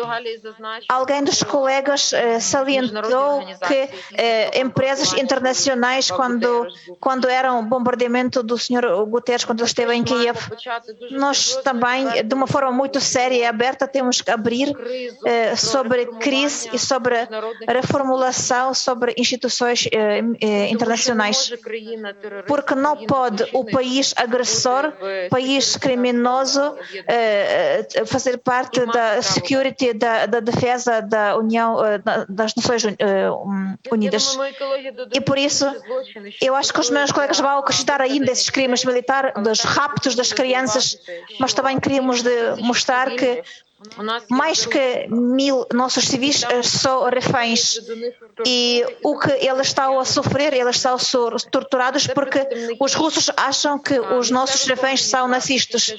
Alguém dos colegas salientou que empresas internacionais, quando era um bombardeamento do Sr. Guterres, quando ele esteve em Kiev, nós também, de uma forma muito séria e aberta, temos que abrir sobre crise e sobre reformulação sobre instituições internacionais. Porque não pode o país agressor, país criminoso, fazer parte da security, da defesa da União, das Nações Unidas. E por isso, eu acho que os meus colegas vão acrescentar ainda esses crimes militares, dos raptos das crianças, mas também queríamos mostrar que mais que 1000 nossos civis são reféns, e o que eles estão a sofrer, eles estão torturados porque os russos acham que os nossos reféns são nazistas,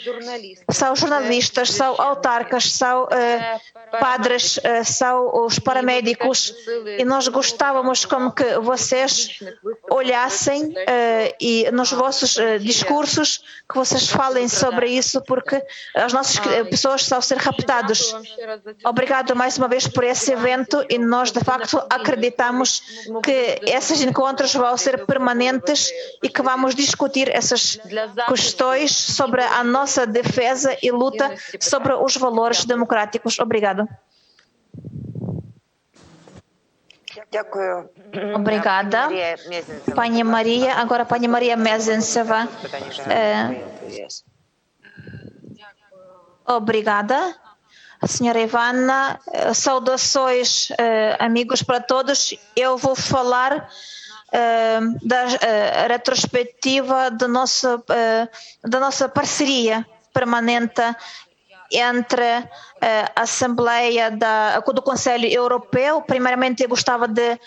são jornalistas, são autarcas, são padres, são os paramédicos, e nós gostávamos como que vocês olhassem e nos vossos discursos que vocês falem sobre isso, porque as nossas pessoas estão a ser raptadas. Obrigado mais uma vez por esse evento, e nós de facto acreditamos que esses encontros vão ser permanentes e que vamos discutir essas questões sobre a nossa defesa e luta sobre os valores democráticos. Obrigado. Obrigada. Pani Maria, agora Pani Maria Mezenceva. Obrigada. Senhora Ivana, saudações, amigos para todos. Eu vou falar da retrospectiva da nossa parceria permanente entre a Assembleia do Conselho Europeu. Primeiramente, eu gostava de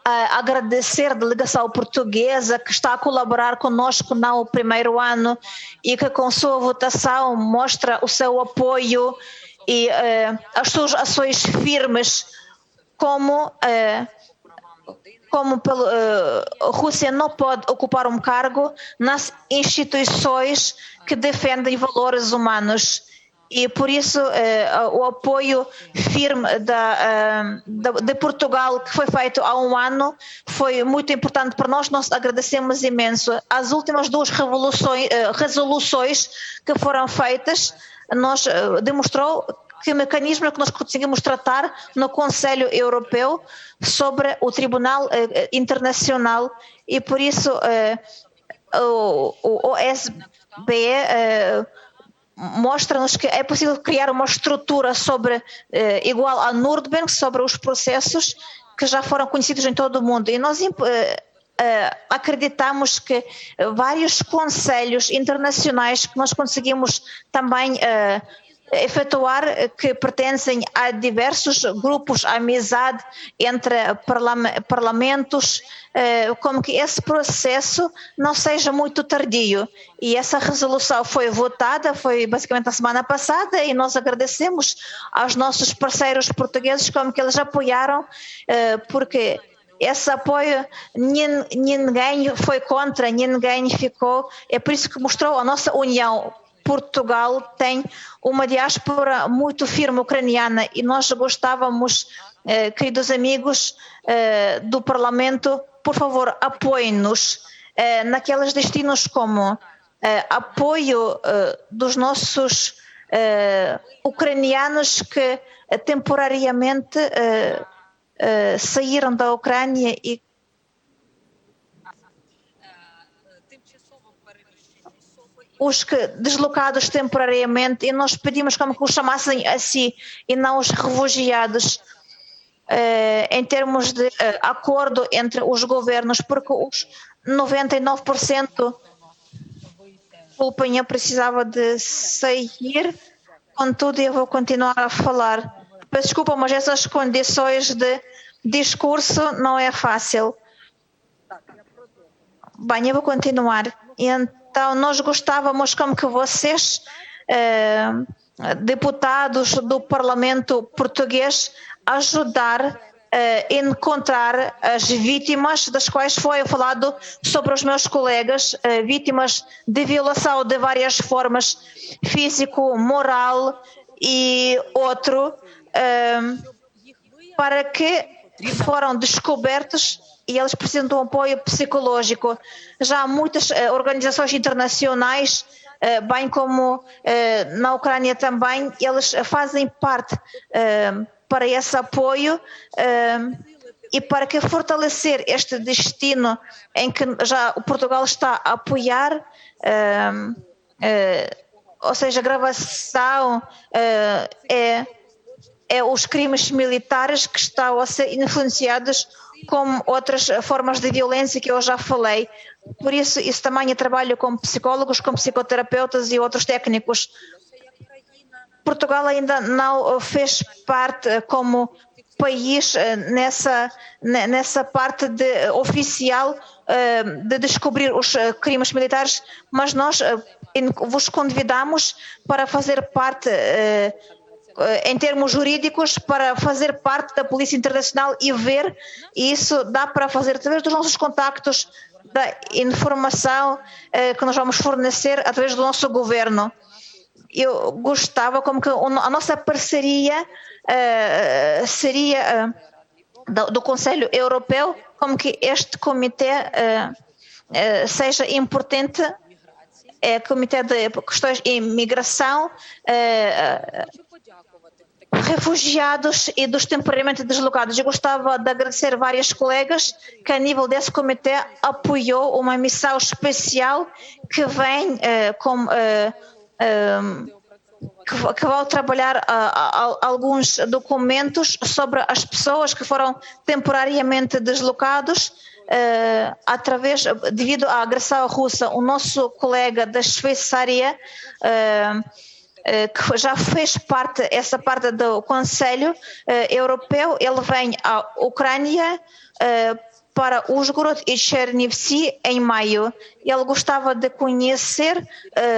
agradecer a delegação portuguesa que está a colaborar conosco no primeiro ano e que com sua votação mostra o seu apoio e as suas ações firmes, como a Rússia não pode ocupar um cargo nas instituições que defendem valores humanos. E por isso o apoio firme de Portugal, que foi feito há um ano, foi muito importante para nós. Nós agradecemos imenso. As últimas duas resoluções que foram feitas demonstrou que mecanismo que nós conseguimos tratar no Conselho Europeu sobre o Tribunal Internacional, e por isso o OSBE mostra-nos que é possível criar uma estrutura igual à Nuremberg sobre os processos que já foram conhecidos em todo o mundo. E nós acreditamos que vários conselhos internacionais que nós conseguimos também efetuar, que pertencem a diversos grupos, a amizade entre parlamentos, como que esse processo não seja muito tardio. E essa resolução foi votada, foi basicamente na semana passada, e nós agradecemos aos nossos parceiros portugueses como que eles apoiaram, porque esse apoio ninguém foi contra, ninguém ficou, é por isso que mostrou a nossa união. Portugal tem uma diáspora muito firme ucraniana e nós gostávamos, queridos amigos do Parlamento, por favor, apoiem-nos naqueles destinos como apoio dos nossos ucranianos que temporariamente saíram da Ucrânia e os que deslocados temporariamente, e nós pedimos como que os chamassem assim e não os refugiados, em termos de acordo entre os governos, porque os 99%, desculpem, eu precisava de sair, contudo eu vou continuar a falar. Peço desculpa, mas essas condições de discurso não é fácil. Bem, eu vou continuar. Então, nós gostávamos como que vocês, deputados do Parlamento português, ajudar a encontrar as vítimas, das quais foi falado sobre os meus colegas, vítimas de violação de várias formas, físico, moral e outro, para que foram descobertos e eles precisam de um apoio psicológico. Já há muitas organizações internacionais, bem como na Ucrânia também, eles fazem parte para esse apoio e para que fortalecer este destino em que já o Portugal está a apoiar, ou seja, a gravação é os crimes militares que estão a ser influenciados como outras formas de violência que eu já falei. Por isso também é trabalho com psicólogos, com psicoterapeutas e outros técnicos. Portugal ainda não fez parte como país nessa parte oficial de descobrir os crimes militares, mas nós vos convidamos para fazer parte em termos jurídicos, para fazer parte da Polícia Internacional e ver, e isso dá para fazer através dos nossos contactos, da informação que nós vamos fornecer através do nosso governo. Eu gostava como que a nossa parceria seria do Conselho Europeu, como que este comitê seja importante, Comitê de Questões de Imigração, refugiados e dos temporariamente deslocados. Eu gostava de agradecer vários colegas que a nível desse comitê apoiou uma missão especial que vem que vai trabalhar alguns documentos sobre as pessoas que foram temporariamente deslocados devido à agressão russa. O nosso colega da Shveiçária, que já fez essa parte do Conselho Europeu, ele vem à Ucrânia para Uzhgorod e Chernivtsi em maio. Ele gostava de conhecer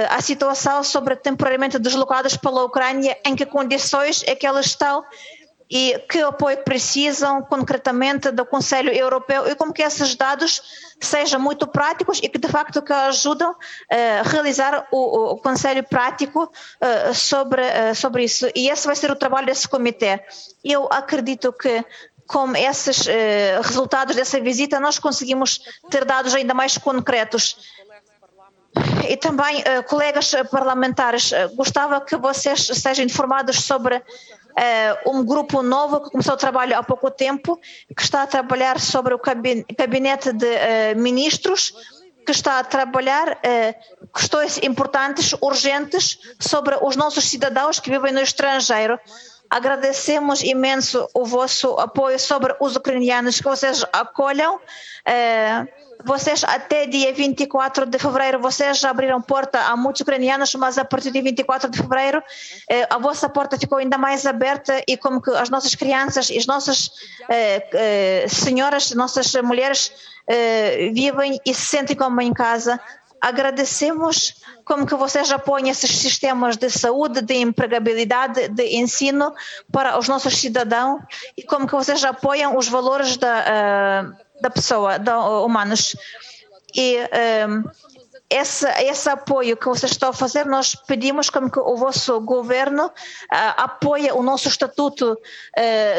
a situação sobre temporariamente deslocados pela Ucrânia, em que condições é que elas estão e que apoio precisam concretamente do Conselho Europeu e como que esses dados sejam muito práticos e que de facto que ajudam a realizar o Conselho prático sobre isso. E esse vai ser o trabalho desse comitê. Eu acredito que com esses resultados dessa visita nós conseguimos ter dados ainda mais concretos. E também, colegas parlamentares, gostava que vocês sejam informados sobre um grupo novo que começou o trabalho há pouco tempo, que está a trabalhar sobre o gabinete de ministros, que está a trabalhar questões importantes, urgentes, sobre os nossos cidadãos que vivem no estrangeiro. Agradecemos imenso o vosso apoio sobre os ucranianos que vocês acolham. Vocês até dia 24 de fevereiro, vocês já abriram porta a muitos ucranianos, mas a partir de 24 de fevereiro a vossa porta ficou ainda mais aberta e como que as nossas crianças e as nossas senhoras, nossas mulheres vivem e se sentem como em casa. Agradecemos como que vocês apoiam esses sistemas de saúde, de empregabilidade, de ensino para os nossos cidadãos e como que vocês apoiam os valores da pessoa, humanos. E esse apoio que vocês estão a fazer, nós pedimos como que o vosso governo apoie o nosso estatuto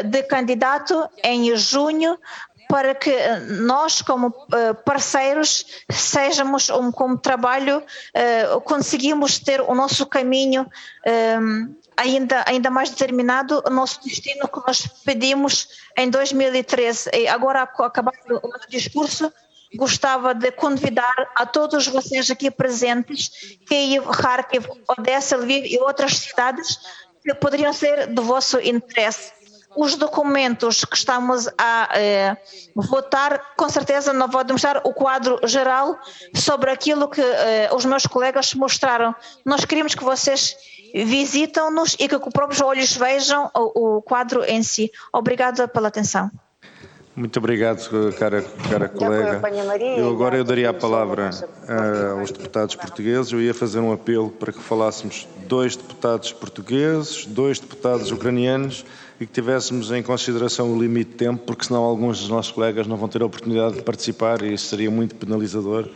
de candidato em junho, para que nós, como parceiros, sejamos como trabalho, conseguimos ter o nosso caminho ainda mais determinado, o nosso destino que nós pedimos em 2013. E agora, acabando o meu discurso, gostava de convidar a todos vocês aqui presentes, Kiev, Kharkiv, Odessa, Lviv e outras cidades que poderiam ser do vosso interesse. Os documentos que estamos a votar, com certeza não vou demonstrar o quadro geral sobre aquilo que os meus colegas mostraram. Nós queríamos que vocês visitam-nos e que com próprios olhos vejam o quadro em si. Obrigada pela atenção. Muito obrigado, cara colega. Eu agora daria a palavra aos deputados portugueses. Eu ia fazer um apelo para que falássemos 2 deputados portugueses, 2 deputados ucranianos e que tivéssemos em consideração o limite de tempo, porque senão alguns dos nossos colegas não vão ter a oportunidade de participar e isso seria muito penalizador,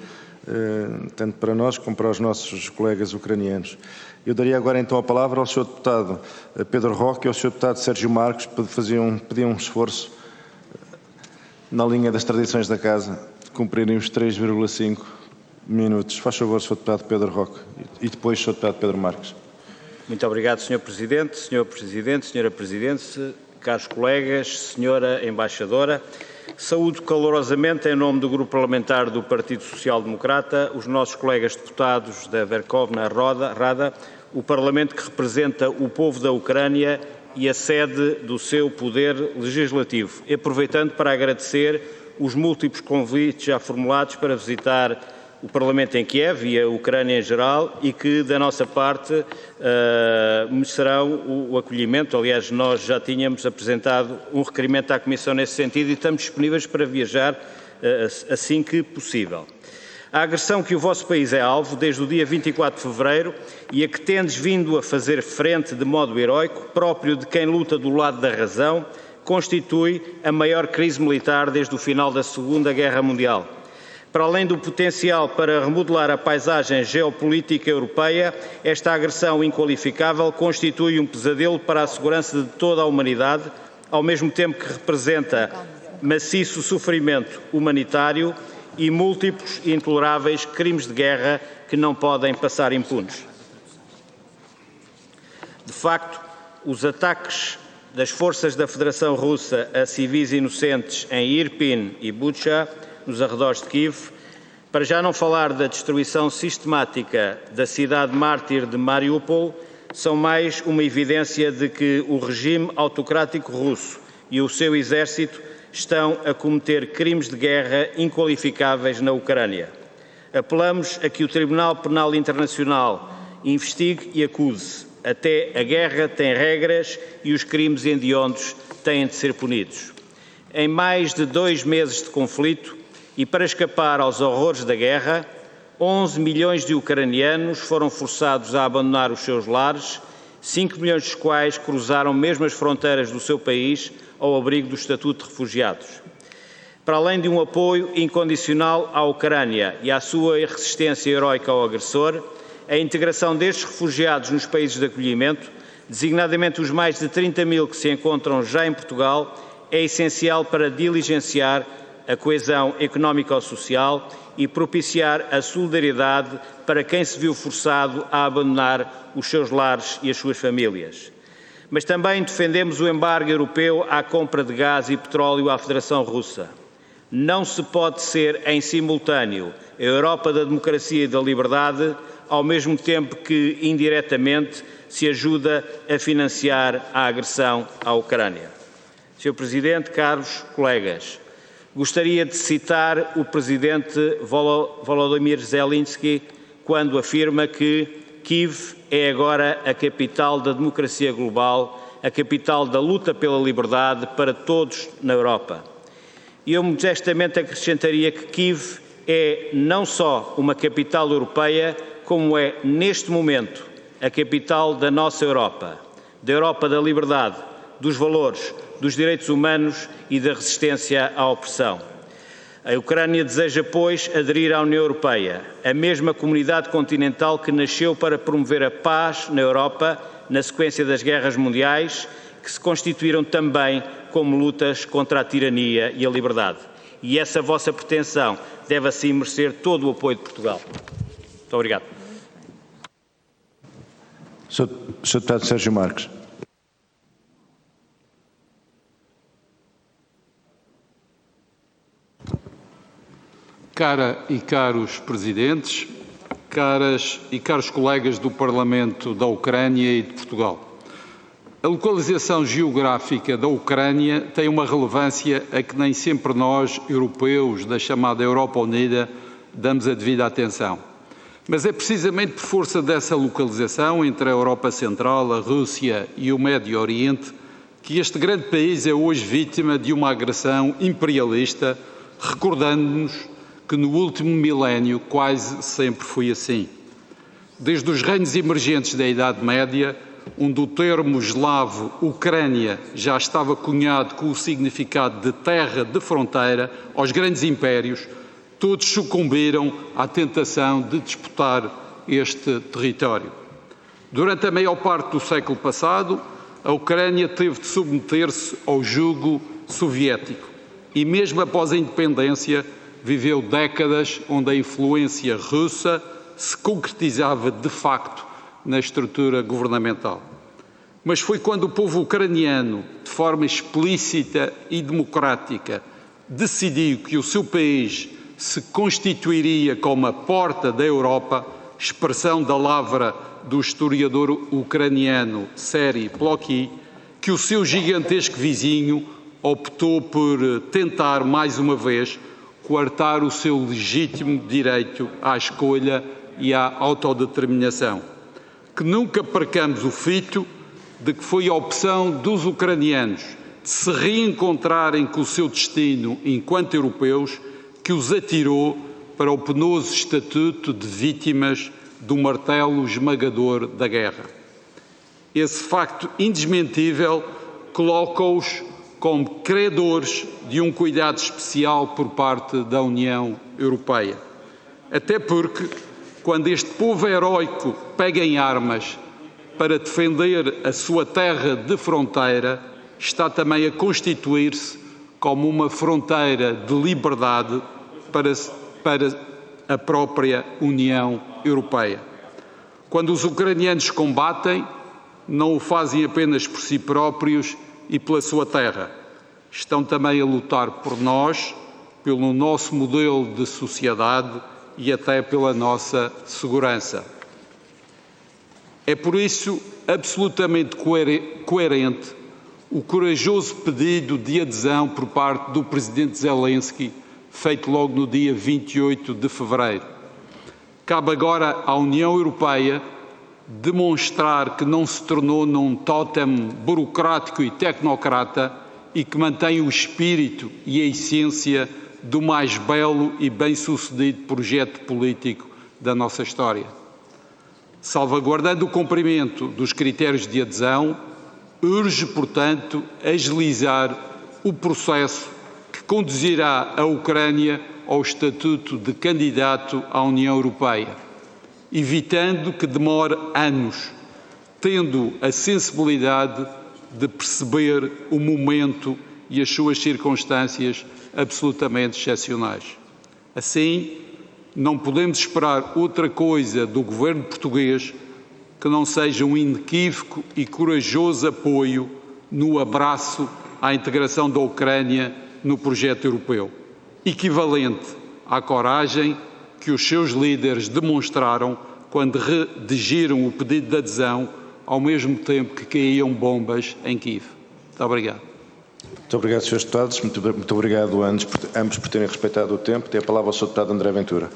tanto para nós como para os nossos colegas ucranianos. Eu daria agora então a palavra ao Sr. Deputado Pedro Roque e ao Sr. Deputado Sérgio Marques, para pedir um esforço na linha das tradições da Casa, de cumprirem os 3,5 minutos. Faz favor, Sr. Deputado Pedro Roque e depois Sr. Deputado Pedro Marques. Muito obrigado, Sr. Presidente, Sra. Presidente, caros colegas, Sra. Embaixadora. Saúdo calorosamente, em nome do Grupo Parlamentar do Partido Social Democrata, os nossos colegas deputados da Verkhovna Rada, o Parlamento que representa o povo da Ucrânia e a sede do seu poder legislativo, aproveitando para agradecer os múltiplos convites já formulados para visitar o Parlamento em Kiev e a Ucrânia em geral e que, da nossa parte, merecerão o acolhimento. Aliás, nós já tínhamos apresentado um requerimento à Comissão nesse sentido e estamos disponíveis para viajar assim que possível. A agressão que o vosso país é alvo desde o dia 24 de fevereiro e a que tendes vindo a fazer frente de modo heroico, próprio de quem luta do lado da razão, constitui a maior crise militar desde o final da Segunda Guerra Mundial. Para além do potencial para remodelar a paisagem geopolítica europeia, esta agressão inqualificável constitui um pesadelo para a segurança de toda a humanidade, ao mesmo tempo que representa maciço sofrimento humanitário e múltiplos e intoleráveis crimes de guerra que não podem passar impunes. De facto, os ataques das forças da Federação Russa a civis inocentes em Irpin e Bucha, nos arredores de Kiev, para já não falar da destruição sistemática da cidade mártir de Mariupol, são mais uma evidência de que o regime autocrático russo e o seu exército estão a cometer crimes de guerra inqualificáveis na Ucrânia. Apelamos a que o Tribunal Penal Internacional investigue e acuse. Até a guerra tem regras e os crimes hediondos têm de ser punidos. Em mais de 2 meses de conflito e para escapar aos horrores da guerra, 11 milhões de ucranianos foram forçados a abandonar os seus lares, 5 milhões dos quais cruzaram mesmo as fronteiras do seu país ao abrigo do Estatuto de Refugiados. Para além de um apoio incondicional à Ucrânia e à sua resistência heroica ao agressor, a integração destes refugiados nos países de acolhimento, designadamente os mais de 30 mil que se encontram já em Portugal, é essencial para diligenciar a coesão económico-social e propiciar a solidariedade para quem se viu forçado a abandonar os seus lares e as suas famílias. Mas também defendemos o embargo europeu à compra de gás e petróleo à Federação Russa. Não se pode ser em simultâneo a Europa da democracia e da liberdade, ao mesmo tempo que, indiretamente, se ajuda a financiar a agressão à Ucrânia. Sr. Presidente, caros colegas, gostaria de citar o Presidente Volodymyr Zelensky quando afirma que Kiev é agora a capital da democracia global, a capital da luta pela liberdade para todos na Europa. E eu modestamente acrescentaria que Kiev é não só uma capital europeia, como é, neste momento, a capital da nossa Europa, da Europa da liberdade, dos valores, dos direitos humanos e da resistência à opressão. A Ucrânia deseja, pois, aderir à União Europeia, a mesma comunidade continental que nasceu para promover a paz na Europa na sequência das guerras mundiais, que se constituíram também como lutas contra a tirania e a liberdade. E essa vossa pretensão deve assim merecer todo o apoio de Portugal. Muito obrigado. Sr. Deputado Sérgio Marques. Cara e caros presidentes, caras e caros colegas do Parlamento da Ucrânia e de Portugal. A localização geográfica da Ucrânia tem uma relevância a que nem sempre nós, europeus da chamada Europa Unida, damos a devida atenção. Mas é precisamente por força dessa localização entre a Europa Central, a Rússia e o Médio Oriente que este grande país é hoje vítima de uma agressão imperialista, recordando-nos que no último milénio quase sempre foi assim. Desde os reinos emergentes da Idade Média, onde o termo eslavo Ucrânia já estava cunhado com o significado de terra de fronteira, aos grandes impérios, todos sucumbiram à tentação de disputar este território. Durante a maior parte do século passado, a Ucrânia teve de submeter-se ao jugo soviético e, mesmo após a independência, viveu décadas onde a influência russa se concretizava de facto na estrutura governamental. Mas foi quando o povo ucraniano, de forma explícita e democrática, decidiu que o seu país se constituiria como a porta da Europa, expressão da lavra do historiador ucraniano Serhiy Plokhy, que o seu gigantesco vizinho optou por tentar, mais uma vez, coartar o seu legítimo direito à escolha e à autodeterminação. Que nunca percamos o fito de que foi a opção dos ucranianos de se reencontrarem com o seu destino enquanto europeus que os atirou para o penoso estatuto de vítimas do martelo esmagador da guerra. Esse facto indesmentível coloca-os como credores de um cuidado especial por parte da União Europeia. Até porque, quando este povo heroico pega em armas para defender a sua terra de fronteira, está também a constituir-se como uma fronteira de liberdade para a própria União Europeia. Quando os ucranianos combatem, não o fazem apenas por si próprios e pela sua terra. Estão também a lutar por nós, pelo nosso modelo de sociedade e até pela nossa segurança. É por isso absolutamente coerente o corajoso pedido de adesão por parte do Presidente Zelensky, feito logo no dia 28 de fevereiro. Cabe agora à União Europeia demonstrar que não se tornou num tótem burocrático e tecnocrata e que mantém o espírito e a essência do mais belo e bem-sucedido projeto político da nossa história. Salvaguardando o cumprimento dos critérios de adesão, urge, portanto, agilizar o processo que conduzirá a Ucrânia ao estatuto de candidato à União Europeia, evitando que demore anos, tendo a sensibilidade de perceber o momento e as suas circunstâncias absolutamente excepcionais. Assim, não podemos esperar outra coisa do governo português que não seja um inequívoco e corajoso apoio no abraço à integração da Ucrânia no projeto europeu. equivalente à coragem que os seus líderes demonstraram quando redigiram o pedido de adesão ao mesmo tempo que caíam bombas em Kiev. Muito obrigado. Muito obrigado, Srs. Deputados. Muito obrigado a ambos por terem respeitado o tempo. Tem a palavra o Sr. Deputado André Ventura.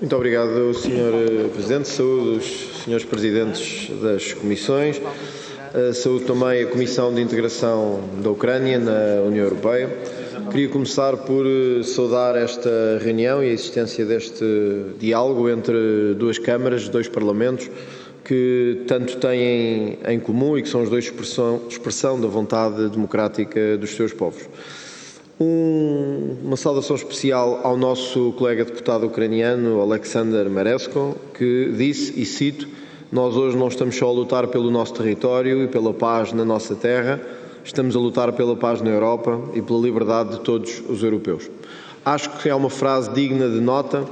Muito obrigado, Sr. Presidente. Saúdo os Srs. Presidentes das Comissões. Saúdo também a Comissão de Integração da Ucrânia na União Europeia. Queria começar por saudar esta reunião e a existência deste diálogo entre duas câmaras, dois parlamentos, que tanto têm em comum e que são os dois expressão da vontade democrática dos seus povos. Uma saudação especial ao nosso colega deputado ucraniano, Alexander Meresko, que disse, e cito, nós hoje não estamos só a lutar pelo nosso território e pela paz na nossa terra, estamos a lutar pela paz na Europa e pela liberdade de todos os europeus. Acho que é uma frase digna de nota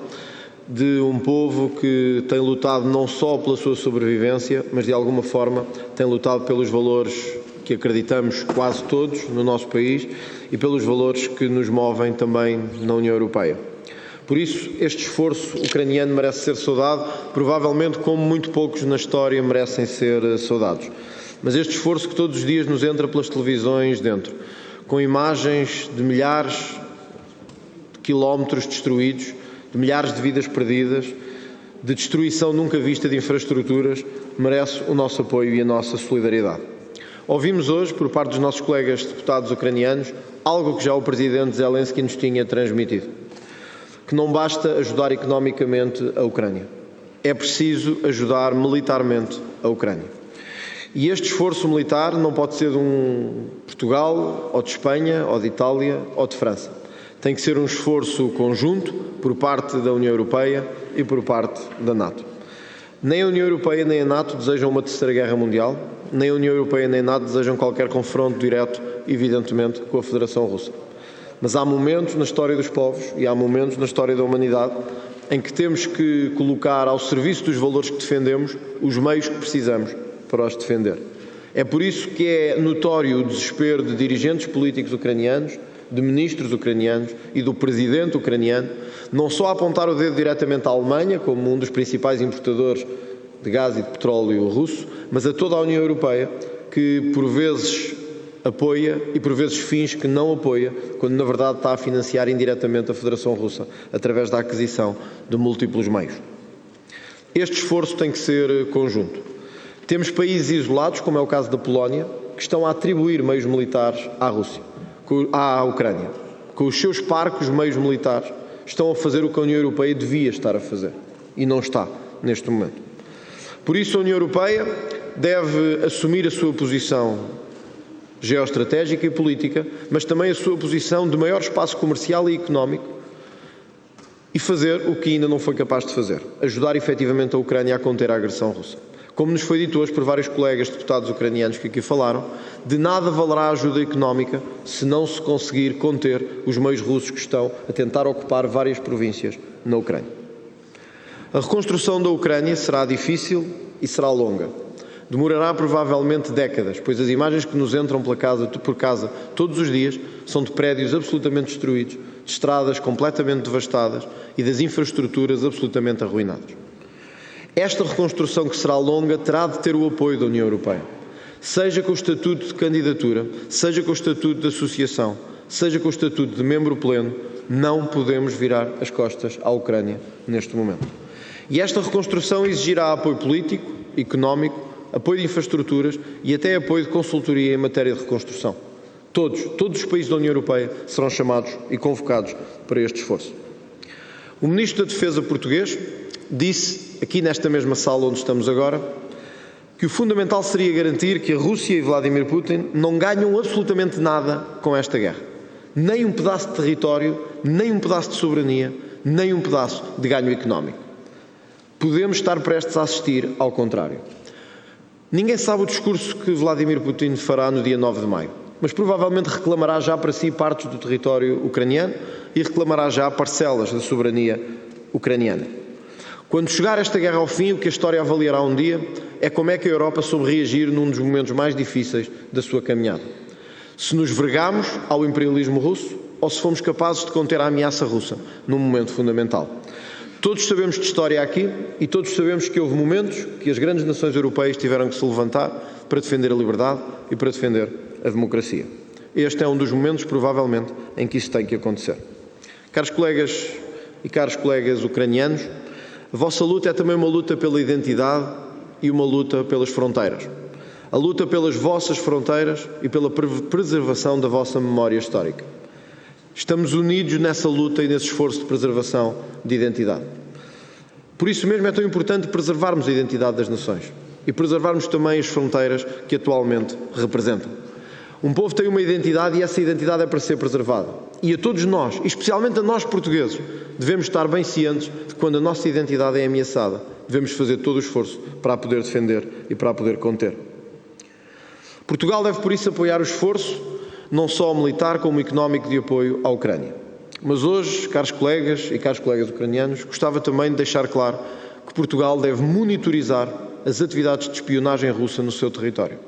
de um povo que tem lutado não só pela sua sobrevivência, mas de alguma forma tem lutado pelos valores que acreditamos quase todos no nosso país e pelos valores que nos movem também na União Europeia. Por isso, este esforço ucraniano merece ser saudado, provavelmente como muito poucos na história merecem ser saudados. Mas este esforço que todos os dias nos entra pelas televisões dentro, com imagens de milhares de quilómetros destruídos, de milhares de vidas perdidas, de destruição nunca vista de infraestruturas, merece o nosso apoio e a nossa solidariedade. Ouvimos hoje, por parte dos nossos colegas deputados ucranianos, algo que já o Presidente Zelensky nos tinha transmitido, que não basta ajudar economicamente a Ucrânia, é preciso ajudar militarmente a Ucrânia. E este esforço militar não pode ser de Portugal, ou de Espanha, ou de Itália, ou de França. Tem que ser um esforço conjunto por parte da União Europeia e por parte da NATO. Nem a União Europeia nem a NATO desejam uma terceira guerra mundial, nem a União Europeia nem a NATO desejam qualquer confronto direto, evidentemente, com a Federação Russa. Mas há momentos na história dos povos e há momentos na história da humanidade em que temos que colocar ao serviço dos valores que defendemos os meios que precisamos para os defender. É por isso que é notório o desespero de dirigentes políticos ucranianos, de ministros ucranianos e do presidente ucraniano, não só a apontar o dedo diretamente à Alemanha, como um dos principais importadores de gás e de petróleo russo, mas a toda a União Europeia, que por vezes apoia e por vezes finge que não apoia, quando na verdade está a financiar indiretamente a Federação Russa, através da aquisição de múltiplos meios. Este esforço tem que ser conjunto. Temos países isolados, como é o caso da Polónia, que estão a atribuir meios militares à Rússia, à Ucrânia. Com os seus parcos meios militares, estão a fazer o que a União Europeia devia estar a fazer. E não está, neste momento. Por isso, a União Europeia deve assumir a sua posição geoestratégica e política, mas também a sua posição de maior espaço comercial e económico e fazer o que ainda não foi capaz de fazer, ajudar efetivamente a Ucrânia a conter a agressão russa. Como nos foi dito hoje por vários colegas deputados ucranianos que aqui falaram, de nada valerá a ajuda económica se não se conseguir conter os meios russos que estão a tentar ocupar várias províncias na Ucrânia. A reconstrução da Ucrânia será difícil e será longa. Demorará provavelmente décadas, pois as imagens que nos entram por casa todos os dias são de prédios absolutamente destruídos, de estradas completamente devastadas e das infraestruturas absolutamente arruinadas. Esta reconstrução, que será longa, terá de ter o apoio da União Europeia, seja com o estatuto de candidatura, seja com o estatuto de associação, seja com o estatuto de membro pleno. Não podemos virar as costas à Ucrânia neste momento. E esta reconstrução exigirá apoio político, económico, apoio de infraestruturas e até apoio de consultoria em matéria de reconstrução. Todos os países da União Europeia serão chamados e convocados para este esforço. O Ministro da Defesa português disse, aqui nesta mesma sala onde estamos agora, que o fundamental seria garantir que a Rússia e Vladimir Putin não ganham absolutamente nada com esta guerra. Nem um pedaço de território, nem um pedaço de soberania, nem um pedaço de ganho económico. Podemos estar prestes a assistir ao contrário. Ninguém sabe o discurso que Vladimir Putin fará no dia 9 de maio, mas provavelmente reclamará já para si partes do território ucraniano e reclamará já parcelas da soberania ucraniana. Quando chegar esta guerra ao fim, o que a história avaliará um dia é como é que a Europa soube reagir num dos momentos mais difíceis da sua caminhada. Se nos vergamos ao imperialismo russo, ou se fomos capazes de conter a ameaça russa num momento fundamental. Todos sabemos de história aqui e todos sabemos que houve momentos que as grandes nações europeias tiveram que se levantar para defender a liberdade e para defender a democracia. Este é um dos momentos, provavelmente, em que isso tem que acontecer. Caros colegas e caros colegas ucranianos, a vossa luta é também uma luta pela identidade e uma luta pelas fronteiras. A luta pelas vossas fronteiras e pela preservação da vossa memória histórica. Estamos unidos nessa luta e nesse esforço de preservação de identidade. Por isso mesmo é tão importante preservarmos a identidade das nações e preservarmos também as fronteiras que atualmente representam. Um povo tem uma identidade e essa identidade é para ser preservada. E a todos nós, especialmente a nós portugueses, devemos estar bem cientes de que quando a nossa identidade é ameaçada, devemos fazer todo o esforço para a poder defender e para a poder conter. Portugal deve, por isso, apoiar o esforço não só militar como económico de apoio à Ucrânia. Mas hoje, caros colegas e caros colegas ucranianos, gostava também de deixar claro que Portugal deve monitorizar as atividades de espionagem russa no seu território.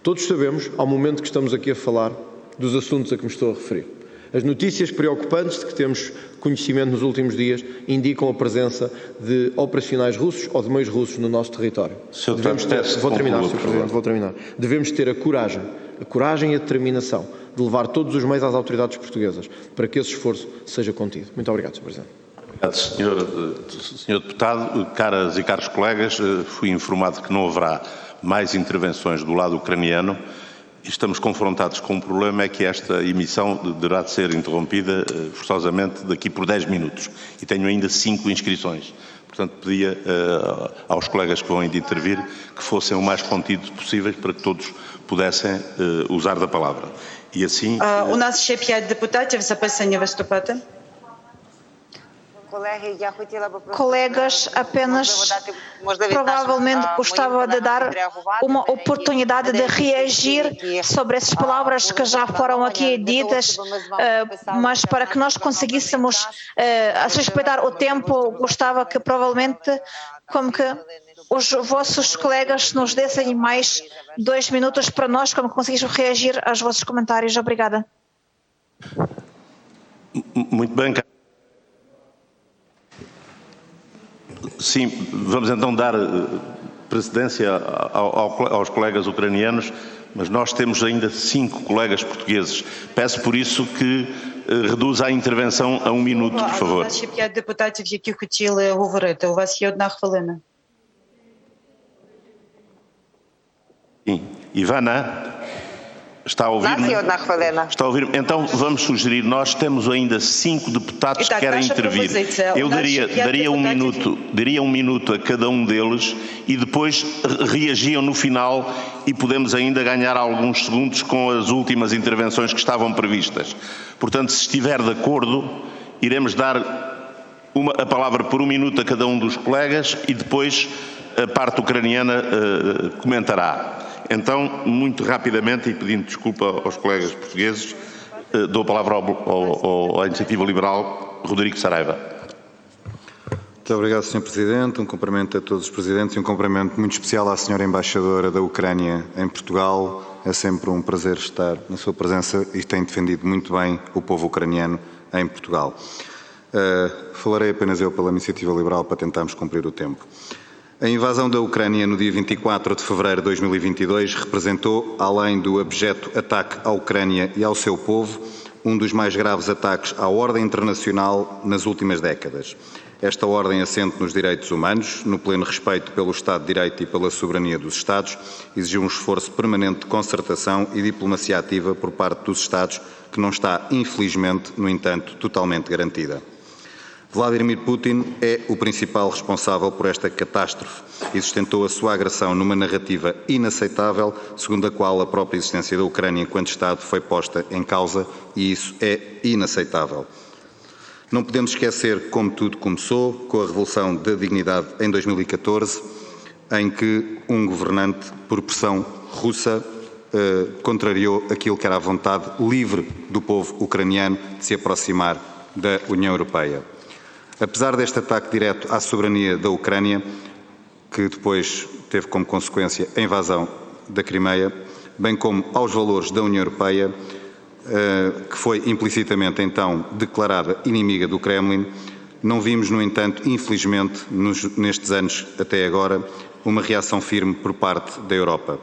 Todos sabemos, ao momento que estamos aqui a falar, dos assuntos a que me estou a referir. As notícias preocupantes de que temos conhecimento nos últimos dias indicam a presença de operacionais russos ou de meios russos no nosso território. Vou terminar. Devemos ter a coragem e a determinação de levar todos os meios às autoridades portuguesas para que esse esforço seja contido. Muito obrigado, Sr. Presidente. Obrigado, Sr. Deputado. Caras e caros colegas, fui informado que não haverá mais intervenções do lado ucraniano e estamos confrontados com um problema, é que esta emissão deverá de ser interrompida forçosamente daqui por 10 minutos e tenho ainda 5 inscrições. Portanto, pedia aos colegas que vão ainda intervir que fossem o mais contidos possíveis para que todos pudessem usar da palavra. E assim... У нас ще 5 депутатів записані виступати. Colegas, apenas provavelmente gostava de dar uma oportunidade de reagir sobre essas palavras que já foram aqui ditas, mas para que nós conseguíssemos respeitar o tempo, gostava que provavelmente como que os vossos colegas nos dessem mais 2 minutos para nós, como que conseguíssemos reagir aos vossos comentários. Obrigada. Muito bem. Sim, vamos então dar precedência aos colegas ucranianos, mas nós temos ainda 5 colegas portugueses. Peço por isso que reduza a intervenção a 1 minuto, por favor. У нас ще 5 депутатів, які хотіли говорити. У вас є 1 хвилина. Ivana, está a ouvir-me? Está a ouvir-me? Então vamos sugerir, nós temos ainda 5 deputados que querem intervir. Eu daria um minuto a cada um deles e depois reagiam no final e podemos ainda ganhar alguns segundos com as últimas intervenções que estavam previstas. Portanto, se estiver de acordo, iremos dar a palavra por 1 minuto a cada um dos colegas e depois a parte ucraniana comentará. Então, muito rapidamente, e pedindo desculpa aos colegas portugueses, dou a palavra à Iniciativa Liberal, Rodrigo Saraiva. Muito obrigado, Sr. Presidente. Um cumprimento a todos os Presidentes e um cumprimento muito especial à Sra. Embaixadora da Ucrânia em Portugal. É sempre um prazer estar na sua presença e tem defendido muito bem o povo ucraniano em Portugal. Falarei apenas eu pela Iniciativa Liberal para tentarmos cumprir o tempo. A invasão da Ucrânia no dia 24 de fevereiro de 2022 representou, além do abjeto ataque à Ucrânia e ao seu povo, um dos mais graves ataques à ordem internacional nas últimas décadas. Esta ordem assente nos direitos humanos, no pleno respeito pelo Estado de Direito e pela soberania dos Estados, exigiu um esforço permanente de concertação e diplomacia ativa por parte dos Estados, que não está, infelizmente, no entanto, totalmente garantida. Vladimir Putin é o principal responsável por esta catástrofe e sustentou a sua agressão numa narrativa inaceitável, segundo a qual a própria existência da Ucrânia enquanto Estado foi posta em causa, e isso é inaceitável. Não podemos esquecer como tudo começou, com a Revolução da Dignidade em 2014, em que um governante, por pressão russa, contrariou aquilo que era a vontade livre do povo ucraniano de se aproximar da União Europeia. Apesar deste ataque direto à soberania da Ucrânia, que depois teve como consequência a invasão da Crimeia, bem como aos valores da União Europeia, que foi implicitamente então declarada inimiga do Kremlin, não vimos, no entanto, infelizmente, nestes anos até agora, uma reação firme por parte da Europa.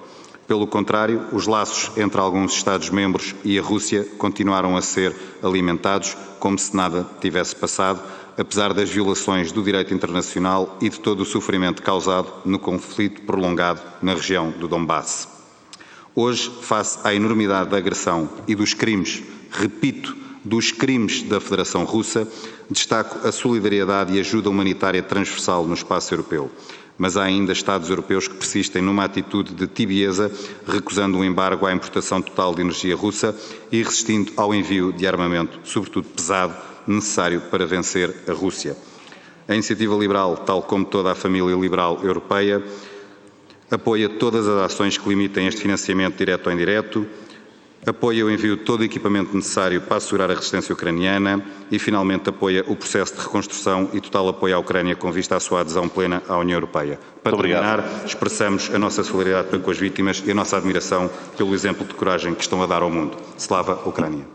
Pelo contrário, os laços entre alguns Estados-membros e a Rússia continuaram a ser alimentados como se nada tivesse passado, apesar das violações do direito internacional e de todo o sofrimento causado no conflito prolongado na região do Donbass. Hoje, face à enormidade da agressão e dos crimes, repito, dos crimes da Federação Russa, destaco a solidariedade e ajuda humanitária transversal no espaço europeu. Mas há ainda Estados europeus que persistem numa atitude de tibieza, recusando um embargo à importação total de energia russa e resistindo ao envio de armamento, sobretudo pesado, necessário para vencer a Rússia. A Iniciativa Liberal, tal como toda a família liberal europeia, apoia todas as ações que limitem este financiamento direto ou indireto, apoia o envio de todo o equipamento necessário para assegurar a resistência ucraniana e, finalmente, apoia o processo de reconstrução e total apoio à Ucrânia com vista à sua adesão plena à União Europeia. Para terminar, expressamos a nossa solidariedade para com as vítimas e a nossa admiração pelo exemplo de coragem que estão a dar ao mundo. Slava Ucrânia.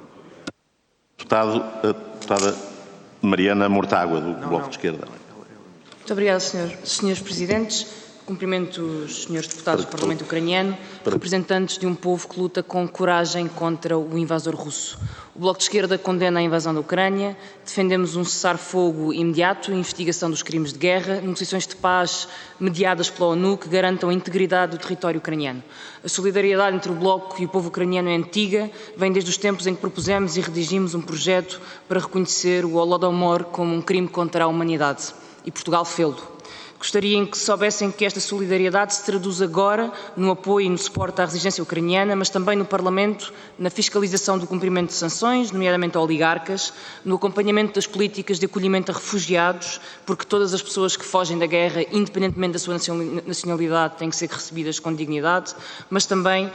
Deputada Mariana Mortágua, do Bloco de Esquerda. Muito obrigada, senhores Presidentes. Cumprimento os senhores deputados do Parlamento Ucraniano, representantes de um povo que luta com coragem contra o invasor russo. O Bloco de Esquerda condena a invasão da Ucrânia, defendemos um cessar-fogo imediato, investigação dos crimes de guerra, negociações de paz mediadas pela ONU que garantam a integridade do território ucraniano. A solidariedade entre o Bloco e o povo ucraniano é antiga, vem desde os tempos em que propusemos e redigimos um projeto para reconhecer o Holodomor como um crime contra a humanidade. E Portugal fê-lo. Gostaria que soubessem que esta solidariedade se traduz agora no apoio e no suporte à resistência ucraniana, mas também no Parlamento, na fiscalização do cumprimento de sanções, nomeadamente a oligarcas, no acompanhamento das políticas de acolhimento a refugiados, porque todas as pessoas que fogem da guerra, independentemente da sua nacionalidade, têm que ser recebidas com dignidade, mas também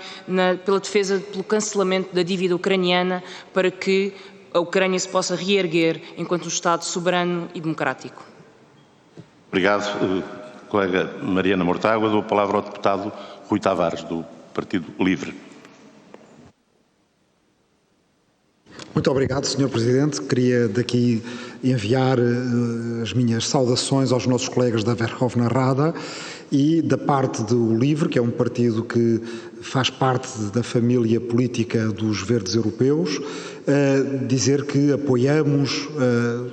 pela defesa, pelo cancelamento da dívida ucraniana, para que a Ucrânia se possa reerguer enquanto um Estado soberano e democrático. Obrigado, colega Mariana Mortágua. Dou a palavra ao deputado Rui Tavares, do Partido Livre. Muito obrigado, Sr. Presidente. Queria daqui enviar as minhas saudações aos nossos colegas da Verkhovna Rada e da parte do LIVRE, que é um partido que faz parte da família política dos verdes europeus, dizer que apoiamos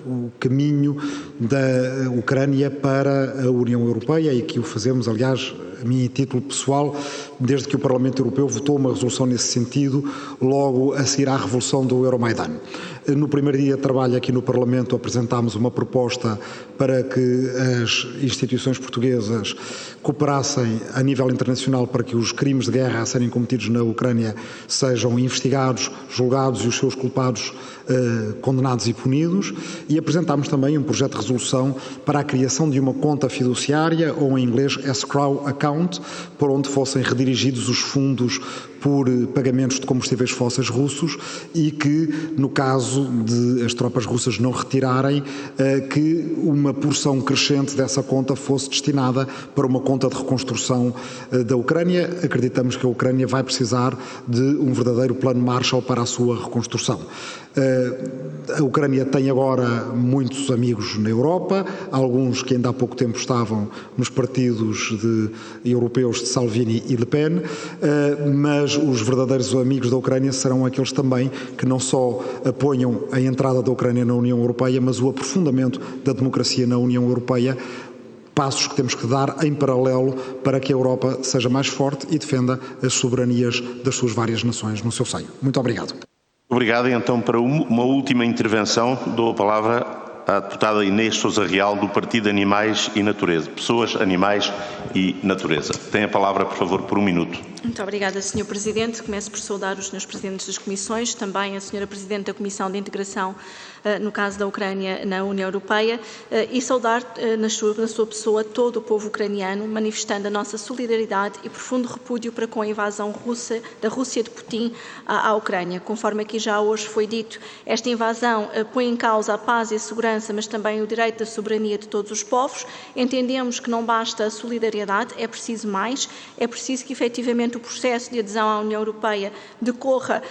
o caminho da Ucrânia para a União Europeia e que o fazemos, aliás, a mim em título pessoal, desde que o Parlamento Europeu votou uma resolução nesse sentido, logo a seguir à revolução do Euromaidan. No primeiro dia de trabalho aqui no Parlamento apresentámos uma proposta para que as instituições portuguesas cooperassem a nível internacional para que os crimes de guerra a serem cometidos na Ucrânia sejam investigados, julgados e os seus culpados condenados e punidos, e apresentámos também um projeto de resolução para a criação de uma conta fiduciária, ou em inglês escrow account, por onde fossem redirigidos os fundos por pagamentos de combustíveis fósseis russos e que, no caso de as tropas russas não retirarem, que uma porção crescente dessa conta fosse destinada para uma conta de reconstrução da Ucrânia. Acreditamos que a Ucrânia vai precisar de um verdadeiro plano Marshall para a sua reconstrução. A Ucrânia tem agora muitos amigos na Europa, alguns que ainda há pouco tempo estavam nos partidos europeus de Salvini e Le Pen, mas os verdadeiros amigos da Ucrânia serão aqueles também que não só apoiam a entrada da Ucrânia na União Europeia, mas o aprofundamento da democracia na União Europeia, passos que temos que dar em paralelo para que a Europa seja mais forte e defenda as soberanias das suas várias nações no seu seio. Muito obrigado. Obrigado. E então, para uma última intervenção, dou a palavra à deputada Inês Sousa Real, do Partido Animais e Natureza. Pessoas, Animais e Natureza. Tem a palavra, por favor, por um minuto. Muito obrigada, Sr. Presidente. Começo por saudar os Srs. Presidentes das Comissões, também a Sra. Presidente da Comissão de Integração, no caso da Ucrânia, na União Europeia, e saudar na sua pessoa todo o povo ucraniano, manifestando a nossa solidariedade e profundo repúdio para com a invasão da Rússia de Putin à Ucrânia. Conforme aqui já hoje foi dito, esta invasão põe em causa a paz e a segurança segurança, mas também o direito da soberania de todos os povos. Entendemos que não basta a solidariedade, é preciso mais, é preciso que efetivamente o processo de adesão à União Europeia decorra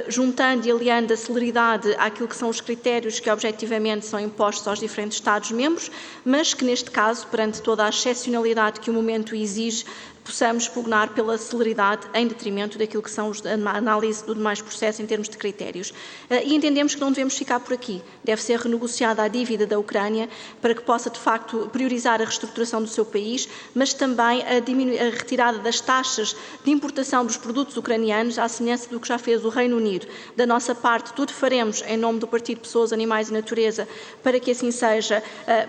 juntando e aliando a celeridade àquilo que são os critérios que objetivamente são impostos aos diferentes Estados-membros, mas que neste caso, perante toda a excepcionalidade que o momento exige, possamos pugnar pela celeridade em detrimento daquilo que são a análise do demais processo em termos de critérios. E entendemos que não devemos ficar por aqui. Deve ser renegociada a dívida da Ucrânia para que possa, de facto, priorizar a reestruturação do seu país, mas também a retirada das taxas de importação dos produtos ucranianos, à semelhança do que já fez o Reino Unido. Da nossa parte, tudo faremos em nome do Partido Pessoas, Animais e Natureza para que assim seja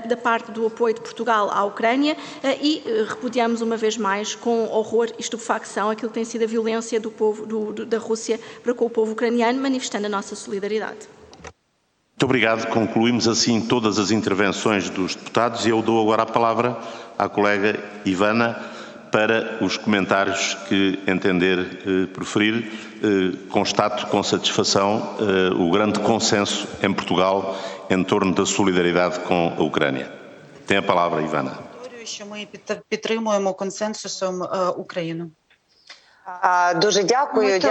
da parte do apoio de Portugal à Ucrânia e repudiamos uma vez mais com horror e estupefacção aquilo que tem sido a violência do povo da Rússia para com o povo ucraniano, manifestando a nossa solidariedade. Muito obrigado. Concluímos assim todas as intervenções dos deputados e eu dou agora a palavra à colega Ivana para os comentários que entender preferir. Constato com satisfação o grande consenso em Portugal em torno da solidariedade com a Ucrânia. Tem a palavra, Ivana. Що ми підтримуємо консенсусом Україну. Дуже дякую. Muito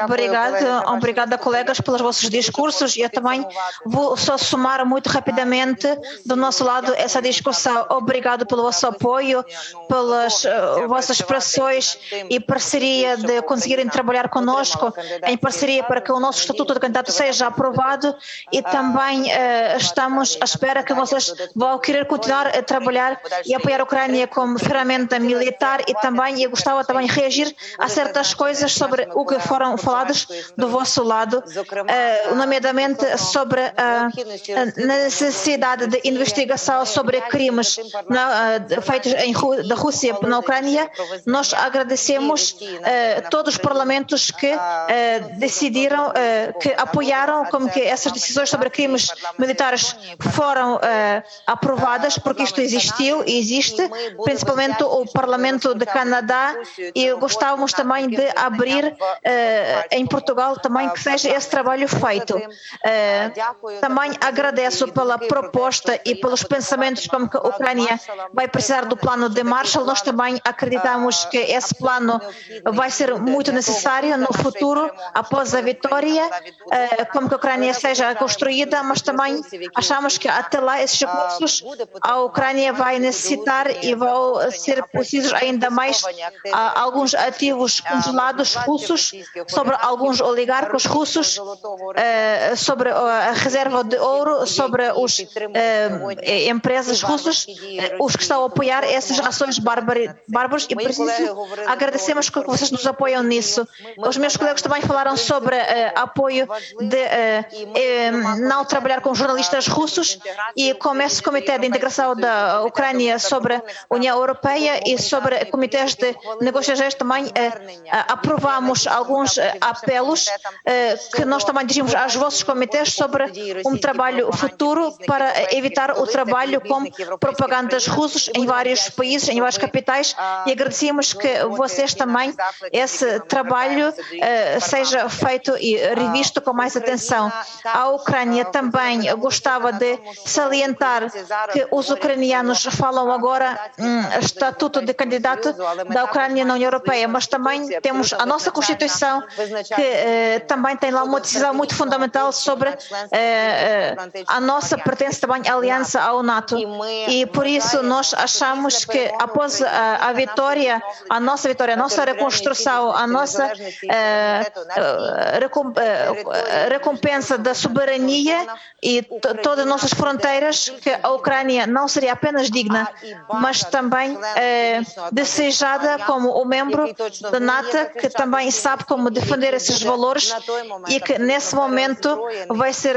obrigada, colegas, pelos vossos discursos. Eu também vou só somar muito rapidamente do nosso lado essa discussão. Obrigado pelo vosso apoio, pelas vossas pressões e parceria de conseguirem trabalhar conosco em parceria para que o nosso estatuto de candidato seja aprovado e também estamos à espera que vocês vão querer continuar a trabalhar e apoiar a Ucrânia como ferramenta militar e também eu gostava também de reagir a certas coisas sobre o que foram faladas do vosso lado, nomeadamente sobre a necessidade de investigação sobre crimes feitos da Rússia na Ucrânia. Nós agradecemos todos os parlamentos que decidiram, que apoiaram como que essas decisões sobre crimes militares foram aprovadas, porque isto existiu e existe, principalmente o Parlamento de Canadá, e gostávamos também de abrir em Portugal também que seja esse trabalho feito. Também agradeço pela proposta e pelos pensamentos como que a Ucrânia vai precisar do plano de Marshall. Nós também acreditamos que esse plano vai ser muito necessário no futuro, após a vitória, como que a Ucrânia seja construída, mas também achamos que até lá esses recursos a Ucrânia vai necessitar e vão ser precisos ainda mais alguns ativos congelados russos, sobre alguns oligarcas russos, sobre a reserva de ouro, sobre as empresas russas, os que estão a apoiar essas ações bárbaras e preciso agradecemos que vocês nos apoiam nisso. Os meus colegas também falaram sobre apoio de não trabalhar com jornalistas russos e com esse Comitê de Integração da Ucrânia sobre a União Europeia e sobre comitês de negociações também aprovamos alguns apelos que nós também dirigimos aos vossos comitês sobre um trabalho futuro para evitar o trabalho com propagandas russas em vários países, em várias capitais e agradecemos que vocês também, esse trabalho seja feito e revisto com mais atenção. A Ucrânia também gostava de salientar que os ucranianos falam agora estatuto de candidato da Ucrânia na União Europeia, mas também temos a nossa Constituição, que também tem lá uma decisão muito fundamental sobre a nossa pertence também à aliança ao NATO. E por isso nós achamos que após a vitória, a nossa reconstrução, a nossa recompensa da soberania e todas as nossas fronteiras, que a Ucrânia não seria apenas digna, mas também desejada como o membro da NATO, que também sabe como defender esses valores e que nesse momento vai ser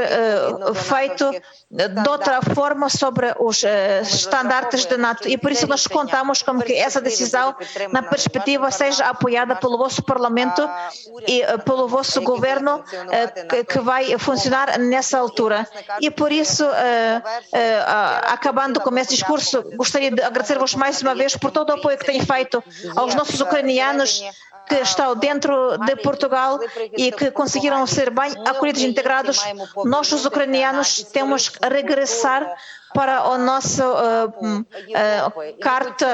feito de outra forma sobre os estandartes da NATO. E por isso nós contamos com que essa decisão, na perspectiva, seja apoiada pelo vosso Parlamento e pelo vosso governo que vai funcionar nessa altura. E por isso, acabando com esse discurso, gostaria de agradecer-vos mais uma vez por todo o apoio que têm feito aos nossos ucranianos que estão dentro de Portugal e que conseguiram ser bem acolhidos e integrados, nós, os ucranianos, temos que regressar para a nossa carta,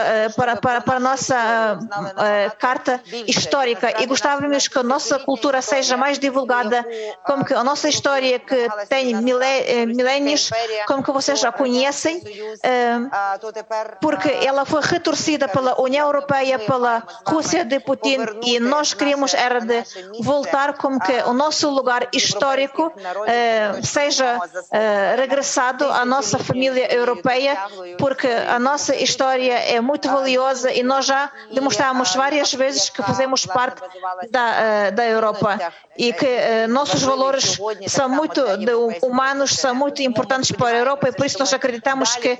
para a nossa carta histórica, e gostávamos que a nossa cultura seja mais divulgada, como que a nossa história, que tem milénios, como que vocês já conhecem, porque ela foi retorcida pela União Europeia, pela Rússia de Putin, e nós queríamos era de voltar, como que o nosso lugar histórico seja regressado à nossa família europeia, porque a nossa história é muito valiosa e nós já demonstramos várias vezes que fazemos parte da Europa e que nossos valores são muito humanos, são muito importantes para a Europa, e por isso nós acreditamos que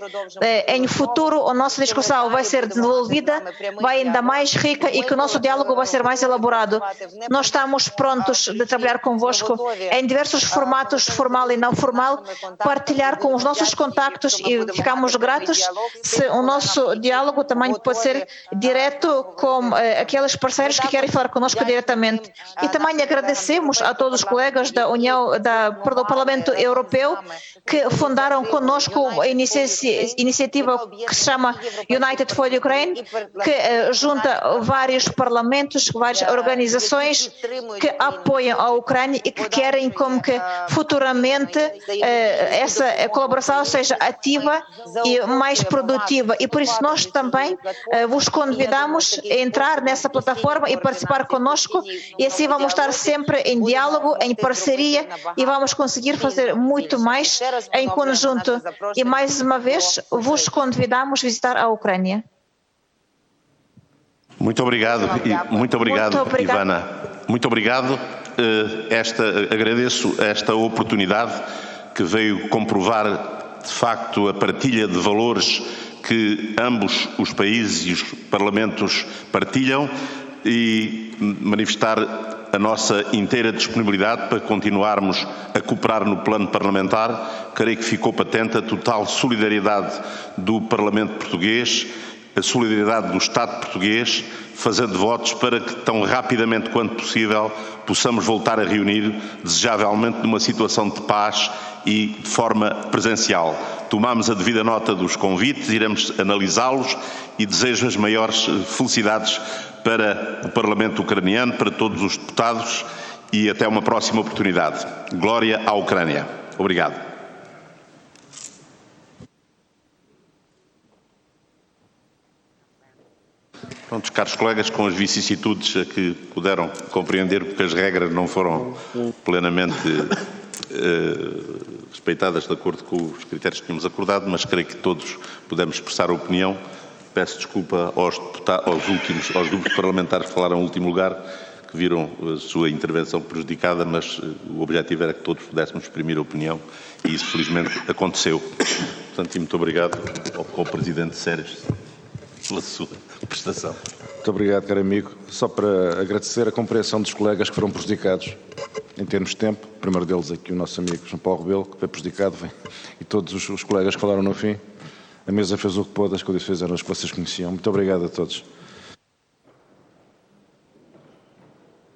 em futuro a nossa discussão vai ser desenvolvida, vai ainda mais rica e que o nosso diálogo vai ser mais elaborado. Nós estamos prontos de trabalhar convosco em diversos formatos, formal e não formal, partilhar com os nossos contactos, e ficamos gratos se o nosso diálogo também pode ser direto com aqueles parceiros que querem falar conosco diretamente. E também agradecemos a todos os colegas do Parlamento Europeu que fundaram conosco a iniciativa que se chama United for Ukraine, que junta vários parlamentos, várias organizações que apoiam a Ucrânia e que querem como que futuramente essa colaboração seja ativa e mais produtiva, e por isso nós também vos convidamos a entrar nessa plataforma e participar conosco, e assim vamos estar sempre em diálogo, em parceria, e vamos conseguir fazer muito mais em conjunto. E mais uma vez vos convidamos a visitar a Ucrânia. Muito obrigado, Ivana. Muito obrigado. Agradeço esta oportunidade que veio comprovar de facto a partilha de valores que ambos os países e os parlamentos partilham, e manifestar a nossa inteira disponibilidade para continuarmos a cooperar no plano parlamentar. Creio que ficou patente a total solidariedade do Parlamento português, a solidariedade do Estado português, fazendo votos para que tão rapidamente quanto possível possamos voltar a reunir, desejavelmente numa situação de paz e de forma presencial. Tomamos a devida nota dos convites, iremos analisá-los, e desejo as maiores felicidades para o Parlamento ucraniano, para todos os deputados, e até uma próxima oportunidade. Glória à Ucrânia. Obrigado. Prontos, caros colegas, com as vicissitudes a que puderam compreender, porque as regras não foram plenamente respeitadas de acordo com os critérios que tínhamos acordado, mas creio que todos pudemos expressar a opinião. Peço desculpa aos grupos parlamentares que falaram em último lugar, que viram a sua intervenção prejudicada, mas o objetivo era que todos pudéssemos exprimir a opinião, e isso felizmente aconteceu. Portanto, muito obrigado ao Presidente Sérgio pela sua prestação. Muito obrigado, caro amigo. Só para agradecer a compreensão dos colegas que foram prejudicados em termos de tempo. O primeiro deles aqui, o nosso amigo João Paulo Rebelo, que foi prejudicado, e todos os colegas que falaram no fim. A mesa fez o que pôde, as condições eram as que vocês conheciam. Muito obrigado a todos.